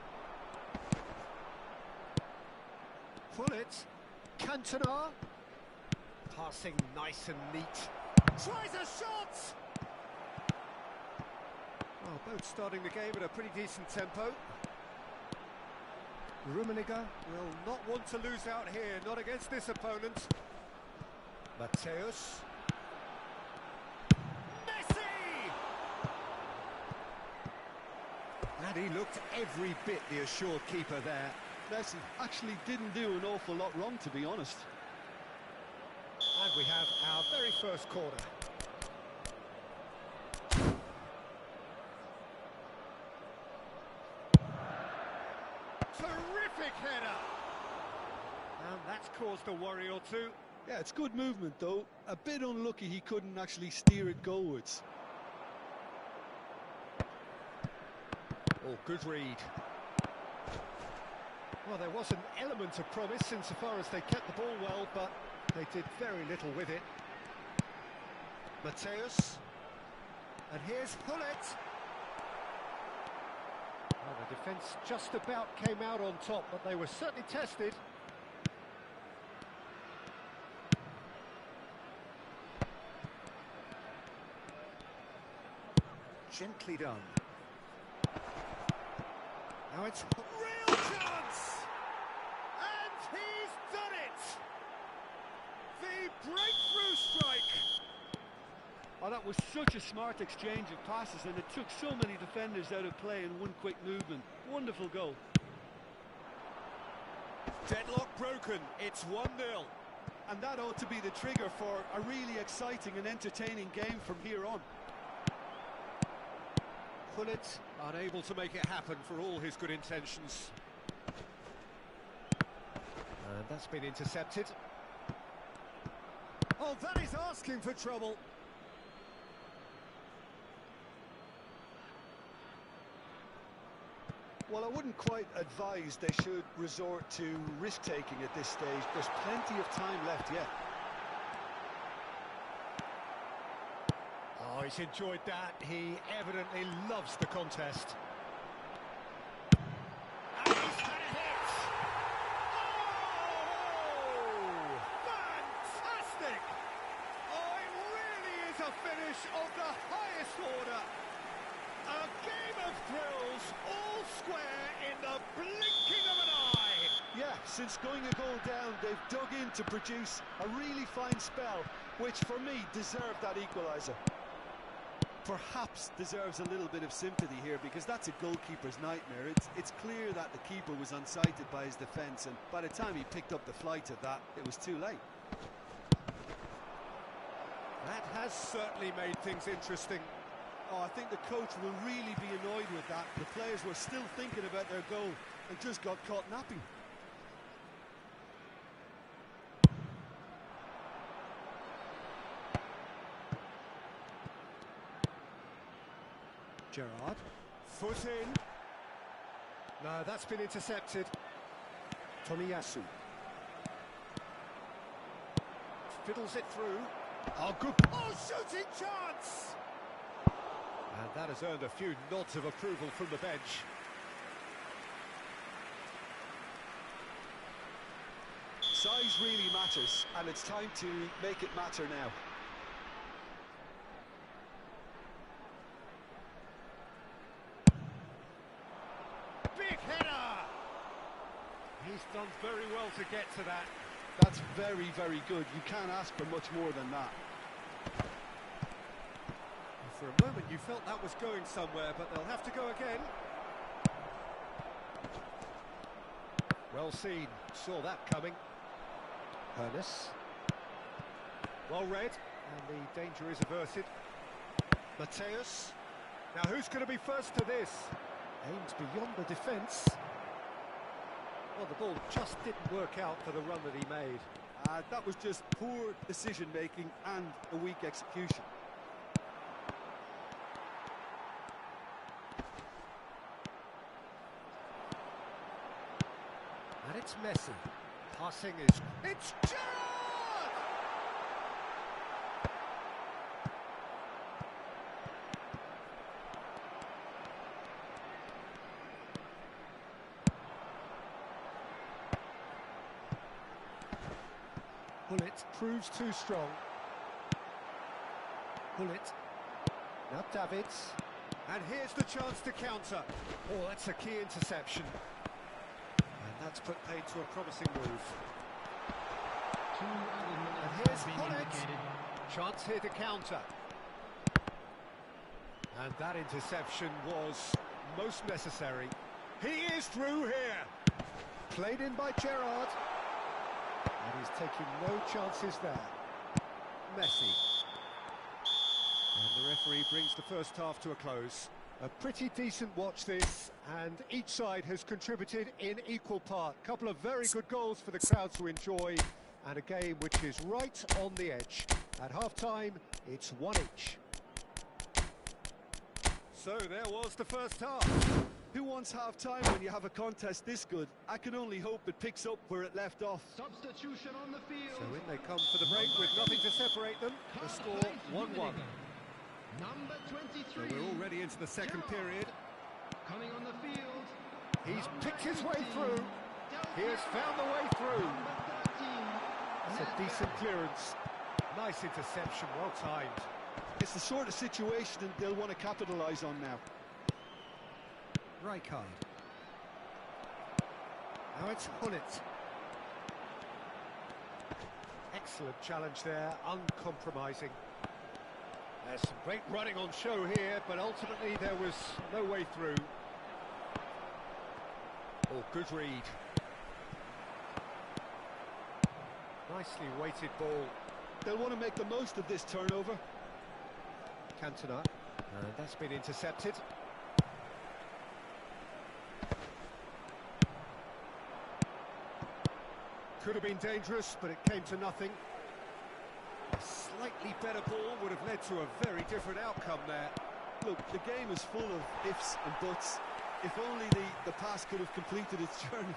Bullet, Cantona. Passing nice and neat. Tries a shot! Well, both starting the game at a pretty decent tempo. Rummenigge will not want to lose out here, not against this opponent. Mateus. Messi! And he looked every bit the assured keeper there. Messi actually didn't do an awful lot wrong, to be honest. And we have our very first corner. Terrific header! And that's caused a worry or two. Yeah, it's good movement, though. A bit unlucky he couldn't actually steer it goalwards. Oh, good read. Well, there was an element of promise insofar as they kept the ball well, but they did very little with it. Mateus. And here's Hullet. Well, the defence just about came out on top, but they were certainly tested. Gently done. Now it's a real chance! And he's done it! The breakthrough strike! Oh, that was such a smart exchange of passes, and it took so many defenders out of play in one quick movement. Wonderful goal. Deadlock broken, it's 1-0. And that ought to be the trigger for a really exciting and entertaining game from here on. Hullet unable to make it happen for all his good intentions. And that's been intercepted. Oh, that is asking for trouble. Well, I wouldn't quite advise they should resort to risk-taking at this stage. There's plenty of time left yet. Oh, he's enjoyed that. He evidently loves the contest. And he's had a hit! Oh! Fantastic! Oh, it really is a finish of the highest order. A game of thrills, all square in the blinking of an eye. Yeah, since going a goal down, they've dug in to produce a really fine spell, which for me deserved that equaliser. Perhaps deserves a little bit of sympathy here, because that's a goalkeeper's nightmare. It's clear that the keeper was unsighted by his defence, and by the time he picked up the flight of that, it was too late. That has certainly made things interesting. Oh, I think the coach will really be annoyed with that. The players were still thinking about their goal and just got caught napping. Gerrard, foot in. No, that's been intercepted. Tomiyasu. Fiddles it through. Oh, good. Oh, shooting chance! And that has earned a few nods of approval from the bench. Size really matters, and it's time to make it matter now. Big header! He's done very well to get to that. That's very, very good. You can't ask for much more than that. For a moment you felt that was going somewhere, but they'll have to go again. Well seen, saw that coming. Ernest. Well read, and the danger is averted. Mateus. Now who's going to be first to this? Aims beyond the defence. Well, the ball just didn't work out for the run that he made. That was just poor decision-making and a weak execution. And it's Messi. Passing is... It's Gerrard! Hullet proves too strong. Hullet. Now Davids. And here's the chance to counter. Oh, that's a key interception. And that's put paid to a promising move. And here's Hullet. Chance here to counter. And that interception was most necessary. He is through here. Played in by Gerrard. And he's taking no chances there. Messi. And the referee brings the first half to a close. A pretty decent watch this, and each side has contributed in equal part. Couple of very good goals for the crowd to enjoy, and a game which is right on the edge. At half-time, it's 1 each. So there was the first half. Who wants half-time when you have a contest this good? I can only hope it picks up where it left off. Substitution on the field. So in they come for the break with nothing to separate them. The score 1-1. Number 23. So we're already into the second period. Coming on the field. He's picked his way through. He has found the way through. That's a decent clearance. Nice interception, well timed. It's the sort of situation that they'll want to capitalise on now. Rijkaard. Now it's Hullet. Excellent challenge there, uncompromising. There's some great running on show here, but ultimately there was no way through. Oh, good read. Nicely weighted ball. They'll want to make the most of this turnover. Cantona. And that's been intercepted. Could have been dangerous, but it came to nothing. A slightly better ball would have led to a very different outcome there. Look, the game is full of ifs and buts. If only the pass could have completed its journey.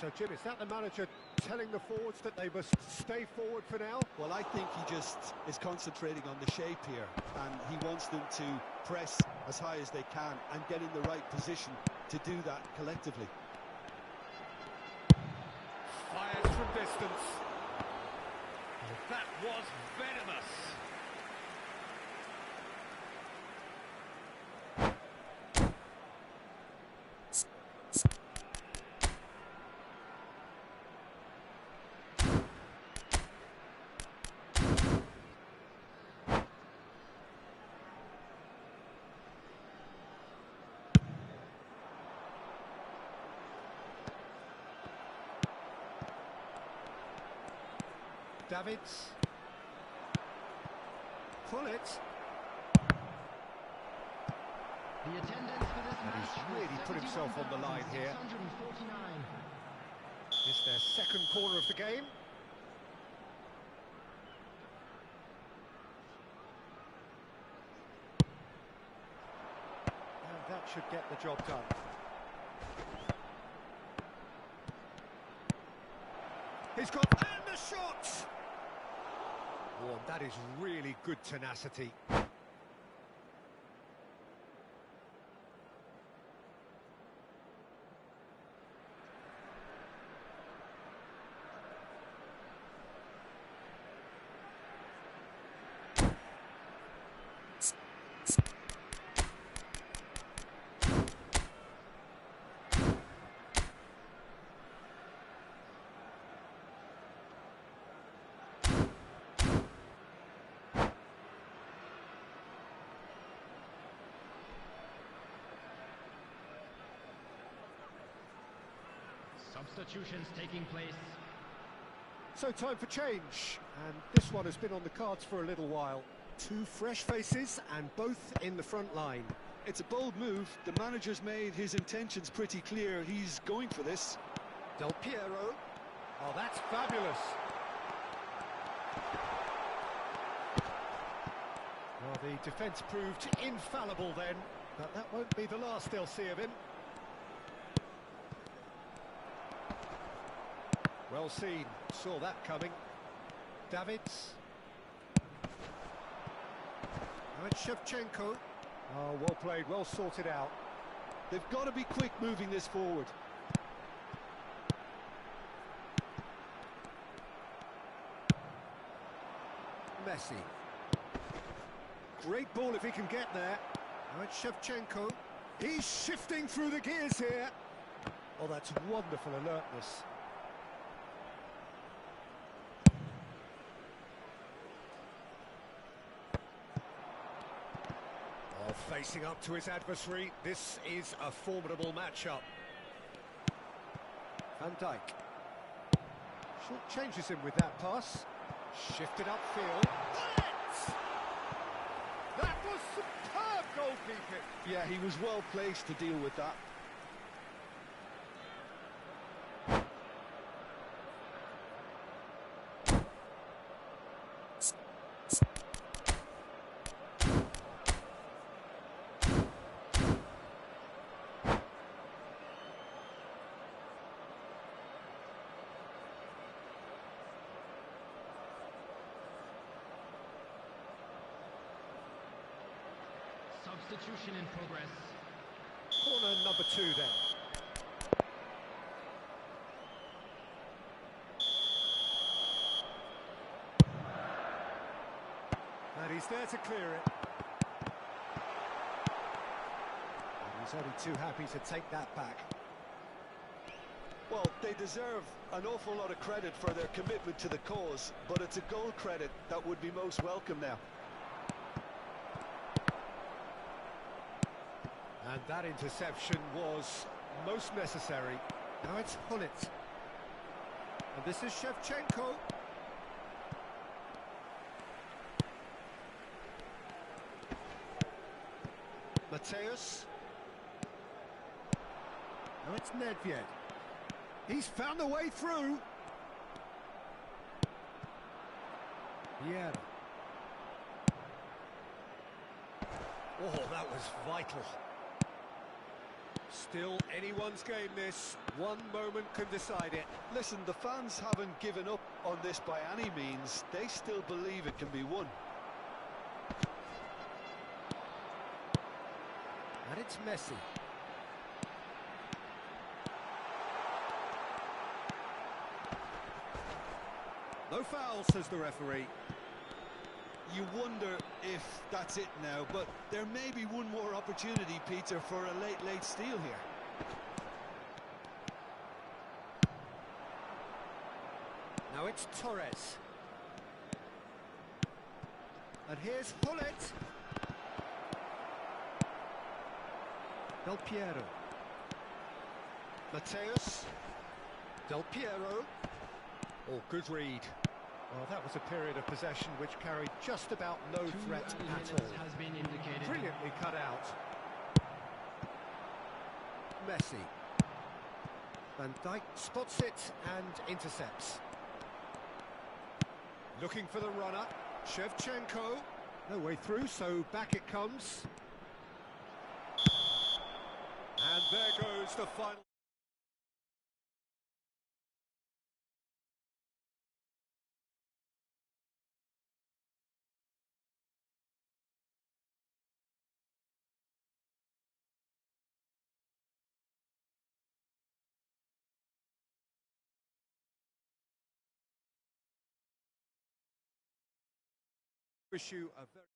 So, Jim, is that the manager telling the forwards that they must stay forward for now? Well, I think he just is concentrating on the shape here, and he wants them to press as high as they can and get in the right position to do that collectively. Fired from distance. That was venomous. Davids. Hullet. The attendance for this And match he's was really put himself on the line here. 71,649. It's their second corner of the game. And that should get the job done. He's got... and the shot! Oh, that is really good tenacity. Substitutions taking place. So time for change, and this one has been on the cards for a little while. Two fresh faces, and both in the front line. It's a bold move. The manager's made his intentions pretty clear. He's going for this. Del Piero. Oh, that's fabulous. Well, the defence proved infallible then, but that won't be the last they'll see of him. Well seen, saw that coming. Davids. Now it's Shevchenko. Oh, well played, well sorted out. They've got to be quick moving this forward. Messi. Great ball if he can get there. Now it's Shevchenko. He's shifting through the gears here. Oh, that's wonderful alertness. Oh, facing up to his adversary. This is a formidable matchup. Van Dijk. Short changes him with that pass. Shifted upfield. That was superb goalkeeping. Yeah, he was well placed to deal with that. Substitution in progress. Corner number 2 then. And he's there to clear it. And he's only too happy to take that back. Well, they deserve an awful lot of credit for their commitment to the cause, but it's a goal credit that would be most welcome now. And that interception was most necessary. Now it's Hullet. And this is Shevchenko. Mateus. Now it's Nedved. He's found a way through. Yeah. Oh, that was vital. Still anyone's game this. One moment can decide it. Listen, the fans haven't given up on this by any means. They still believe it can be won. And it's Messi. No foul, says the referee. You wonder if that's it now, but there may be one more opportunity, Peter, for a late steal here. Now it's Torres. And here's Hullet. Del Piero. Mateus. Del Piero. Oh, good read. Well, that was a period of possession which carried just about no threat at all. Has been indicated. Brilliantly cut out. Messi. Van Dijk spots it and intercepts. Looking for the runner. Shevchenko. No way through, so back it comes. And there goes the final. Wish you a very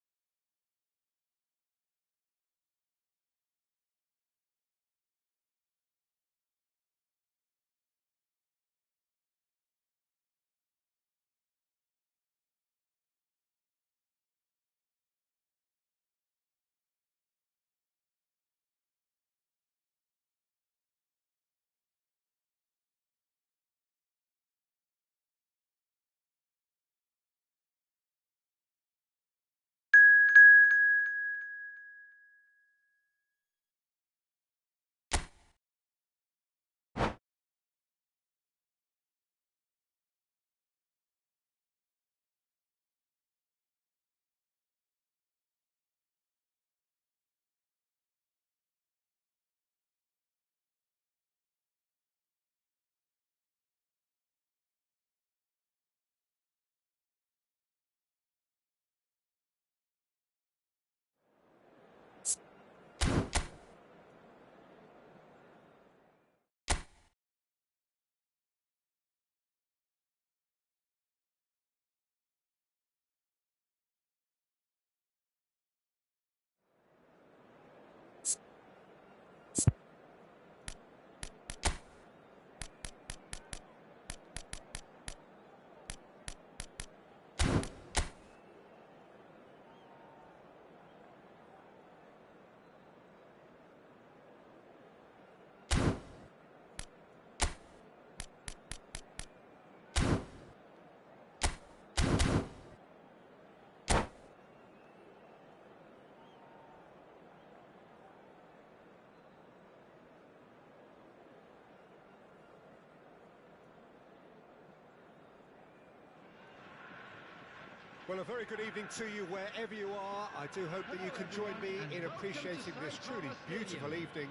Well, a very good evening to you wherever you are. I do hope that you can join me in appreciating this truly beautiful evening,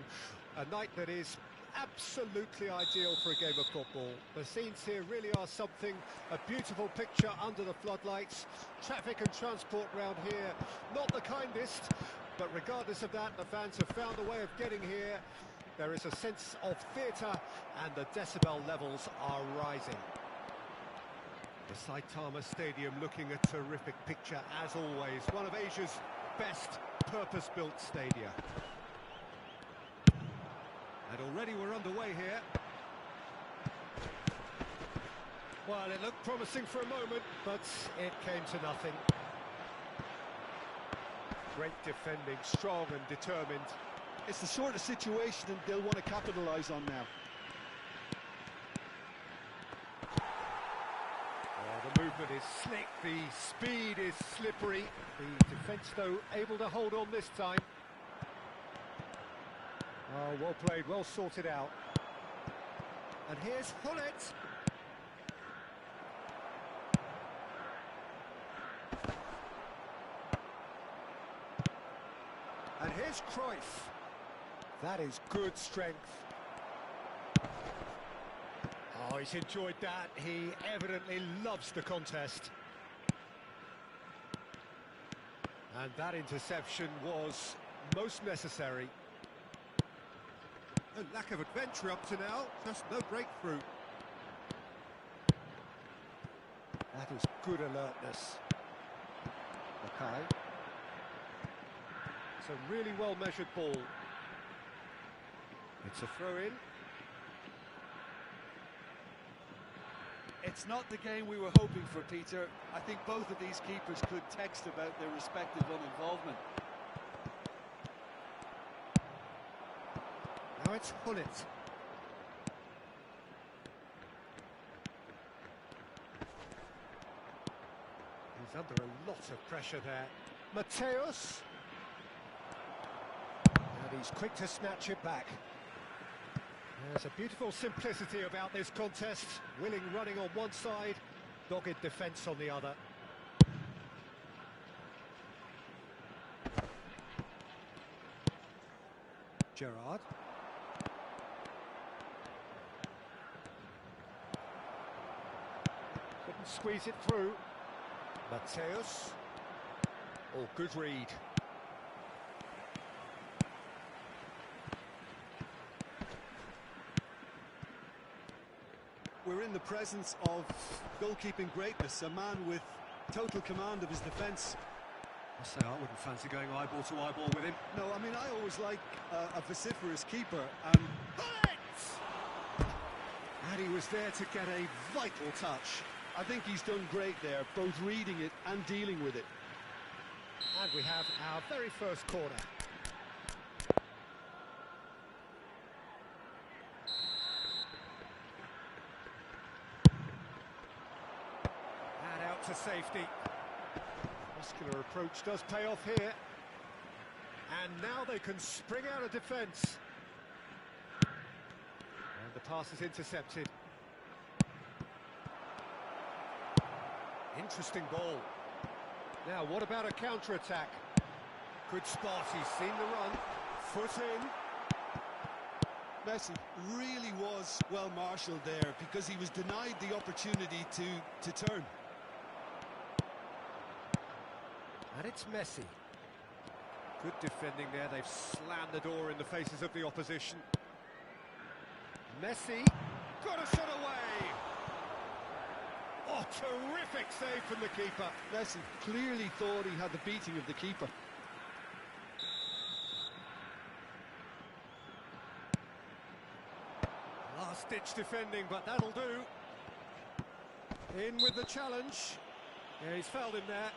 a night that is absolutely ideal for a game of football. The scenes here really are something, a beautiful picture under the floodlights. Traffic and transport round here, not the kindest, but regardless of that, the fans have found a way of getting here. There is a sense of theatre and the decibel levels are rising. The Saitama Stadium looking a terrific picture as always, one of Asia's best purpose-built stadia. And already we're underway here. Well, it looked promising for a moment, but it came to nothing. Great defending, strong and determined. It's the sort of situation that they'll want to capitalise on now. The movement is slick, the speed is slippery. The defence, though, able to hold on this time. Oh, well played, well sorted out. And here's Hullet. And here's Cruyff. That is good strength. Oh, he's enjoyed that. He evidently loves the contest. And that interception was most necessary. A lack of adventure up to now, just no breakthrough. That is good alertness. Okay. It's a really well-measured ball. It's a throw-in. It's not the game we were hoping for, Peter. I think both of these keepers could text about their respective uninvolvement. Now it's Hullet. He's under a lot of pressure there. Mateus. And he's quick to snatch it back. There's a beautiful simplicity about this contest. Willing running on one side, dogged defence on the other. Gerrard. Couldn't squeeze it through. Mateus. Oh, good read. We're in the presence of goalkeeping greatness, a man with total command of his defence. I say I wouldn't fancy going eyeball to eyeball with him. No, I mean, I always like a vociferous keeper, and... And he was there to get a vital touch. I think he's done great there, both reading it and dealing with it. And we have our very first corner. And out to safety. Muscular approach does pay off here. And now they can spring out of defence. And the pass is intercepted. Interesting ball. Now, what about a counter-attack? Good spot, he's seen the run. Foot in. Messi really was well marshalled there because he was denied the opportunity to turn. And it's Messi. Good defending there, they've slammed the door in the faces of the opposition. Messi, got a shot away! Oh, terrific save from the keeper. Messi clearly thought he had the beating of the keeper. Last-ditch defending, but that'll do. In with the challenge. Yeah, he's fouled him there.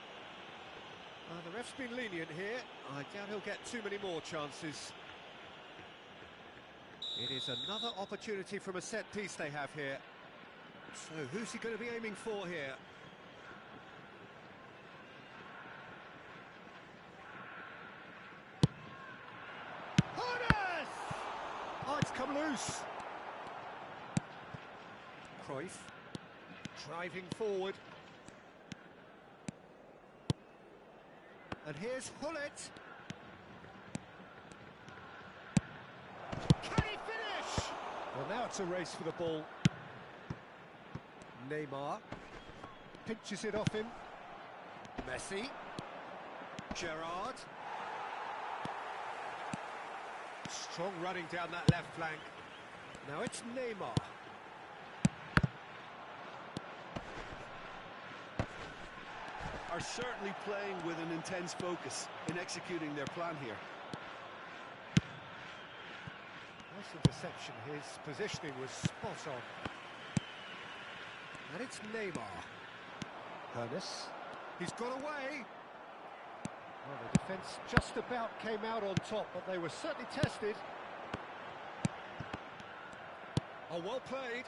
The ref's been lenient here. I doubt he'll get too many more chances. It is another opportunity from a set piece they have here. So who's he going to be aiming for here? Hones! Oh, it's come loose. Cruyff driving forward. And here's Hullet. Can he finish? Well, now it's a race for the ball. Neymar pinches it off him. Messi. Gerrard. Strong running down that left flank. Now it's Neymar. Are certainly playing with an intense focus in executing their plan here. Nice interception. His positioning was spot on. And it's Neymar. Ernest. He's got away. Well, the defence just about came out on top, but they were certainly tested. Oh, well played.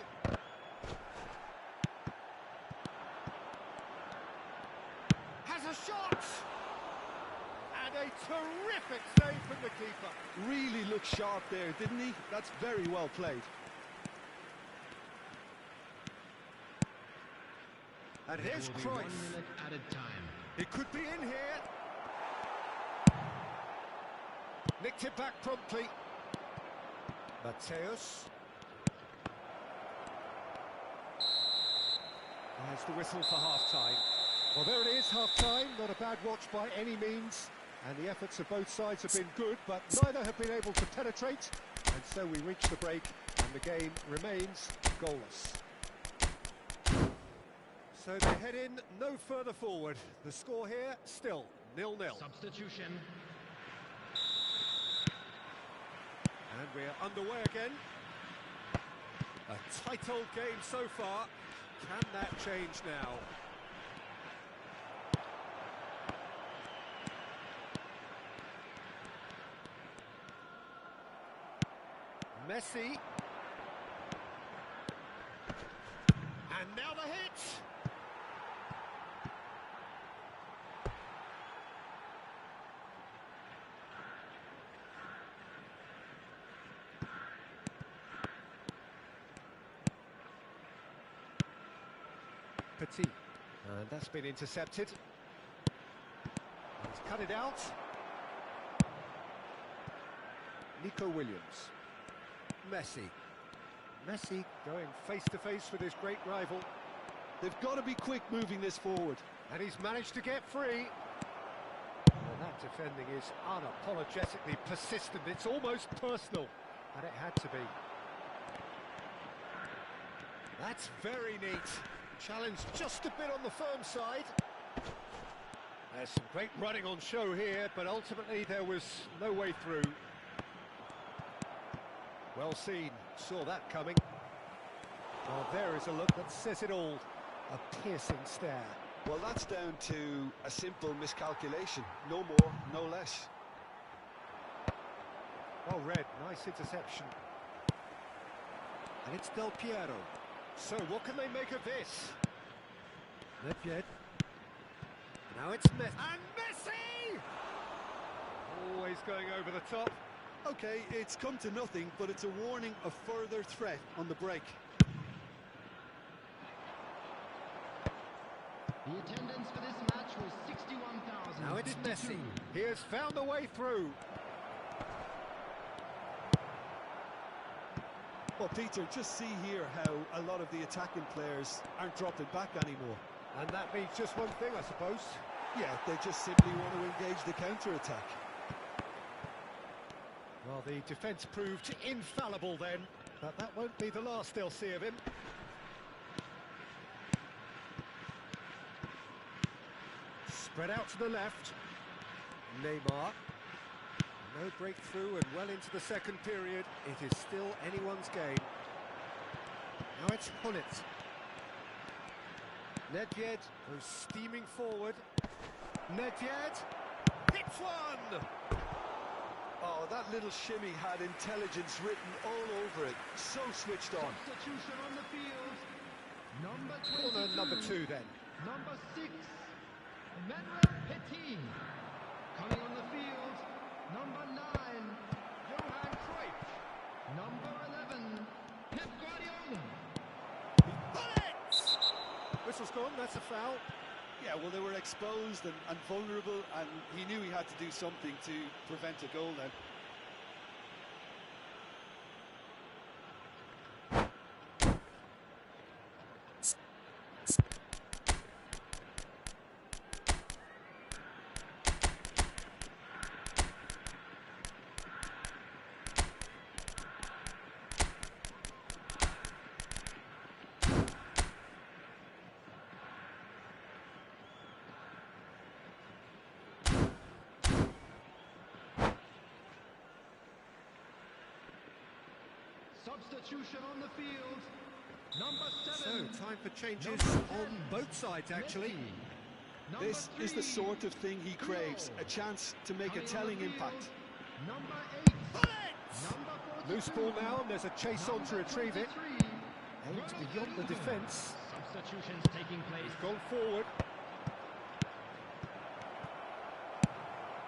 Has a shot! And a terrific save from the keeper. Really looked sharp there, didn't he? That's very well played. And There here's will be Cruyff. 1 minute added time. It could be in here. Nicked it back promptly. Mateus. There's the whistle for half-time. Well, there it is, half-time. Not a bad watch by any means. And the efforts of both sides have been good, but neither have been able to penetrate. And so we reach the break, and the game remains goalless. So they head in no further forward. The score here, still 0-0. Substitution. And we're underway again. A tight old game so far. Can that change now? Messi. And now the hit. Petit. And that's been intercepted. He's cut it out. Nico Williams. Messi. Messi going face-to-face with his great rival. They've got to be quick moving this forward. And he's managed to get free. Well, that defending is unapologetically persistent. It's almost personal. And it had to be. That's very neat. Challenge just a bit on the firm side. There's some great running on show here, but ultimately there was no way through. Well seen, saw that coming. Oh, there is a look that says it all. A piercing stare. Well, that's down to a simple miscalculation. No more, no less. Well read, nice interception. And it's Del Piero. So what can they make of this? Nedved. Now it's Messi. And Messi! Always going over the top. Okay, it's come to nothing, but it's a warning of further threat on the break. The attendance for this match was 61,000. Now it's Messi. He has found a way through. Well, Peter, just see here how a lot of the attacking players aren't dropping back anymore. And that means just one thing, I suppose. Yeah, they just simply want to engage the counter-attack. Well, the defence proved infallible then, but that won't be the last they'll see of him. Spread out to the left. Neymar. No breakthrough and well into the second period. It is still anyone's game. Now it's Hullet. Nedved goes steaming forward. Nedved hits one! Oh, that little shimmy had intelligence written all over it. So switched on. Substitution on the field. Number 22. Corner number 2 then. Number 6. Emmanuel Petit. Coming on the field. Number 9. Johan Cruyff. Number 11. Pep Guardiola. Hullet! Whistle's gone, that's a foul. Yeah, well, they were exposed and vulnerable, and he knew he had to do something to prevent a goal then. Substitution on the field. Number 7. So, time for changes on both sides, actually. This is the sort of thing he craves, a chance to make a telling impact. Number 8. Loose ball now, and there's a chase on to retrieve it. Aims beyond the defence. Substitutions taking place. He's gone forward.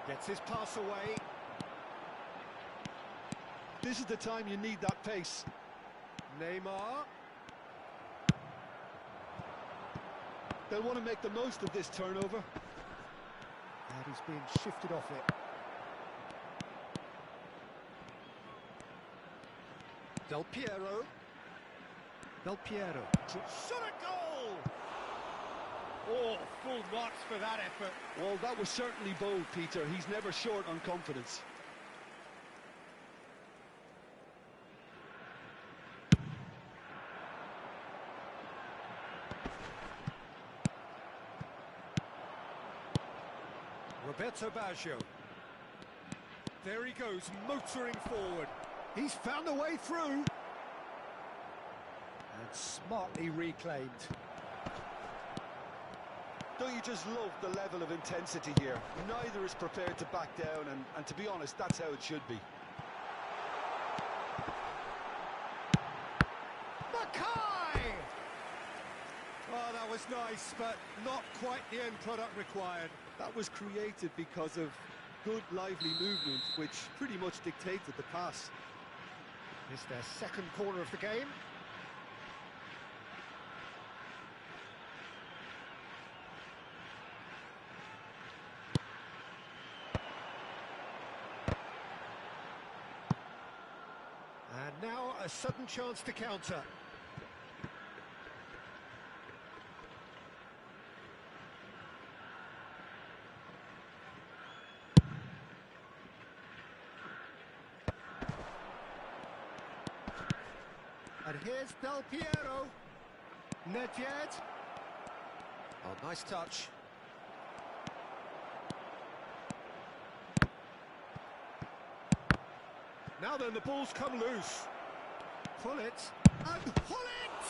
Gets his pass away. This is the time you need that pace. Neymar. They'll want to make the most of this turnover. And he's being shifted off it. Del Piero. Del Piero. Shot a goal! Oh, full marks for that effort. Well, that was certainly bold, Peter. He's never short on confidence. Roberto Baggio. There he goes, motoring forward. He's found a way through. And smartly reclaimed. Don't you just love the level of intensity here? Neither is prepared to back down, and to be honest, that's how it should be. Mackay! Oh, that was nice, but not quite the end product required. That was created because of good, lively movement, which pretty much dictated the pass. It's their second corner of the game. And now a sudden chance to counter. And here's Del Piero. Nedved. Oh, nice touch. Now then, the ball's come loose. Pull it. And pull it!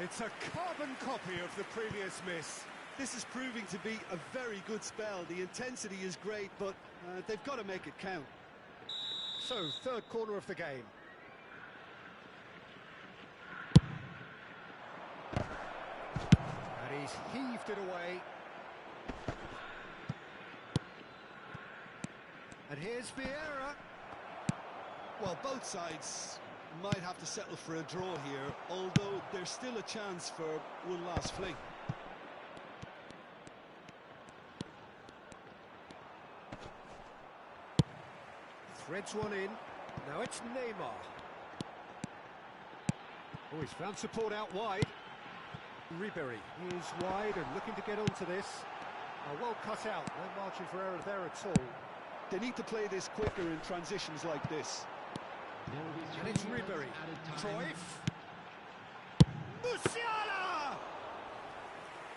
It's a carbon copy of the previous miss. This is proving to be a very good spell. The intensity is great, but they've got to make it count. So, third corner of the game. And he's heaved it away. And here's Vieira. Well, both sides might have to settle for a draw here, although there's still a chance for one last fling. Threads one in. Now it's Neymar. Oh, he's found support out wide. Ribery is wide and looking to get onto this. Well cut out, no margin for error there at all. They need to play this quicker in transitions like this. And it's Ribery. Cruyff. Musiala!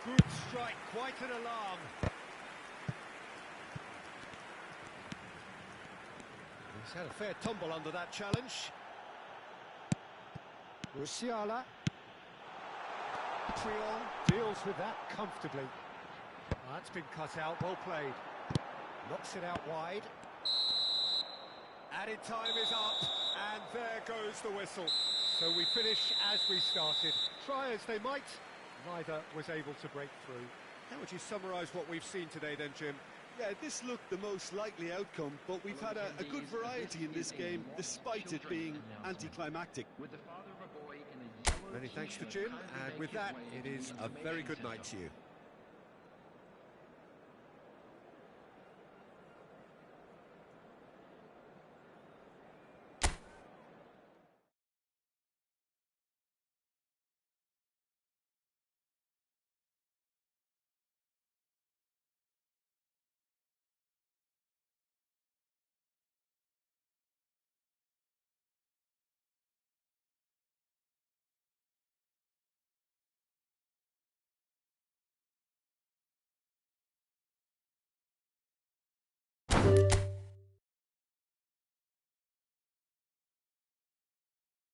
Good strike, quite an alarm. He's had a fair tumble under that challenge. Musiala. Trion deals with that comfortably. That's been cut out, well played. Knocks it out wide. Added time is up, and there goes the whistle. So we finish as we started. Try as they might, neither was able to break through. How would you summarise what we've seen today then, Jim? Yeah, this looked the most likely outcome, but we've had a good variety in this game, despite it being anticlimactic. Many thanks to Jim, and with that, it is a very good night to you.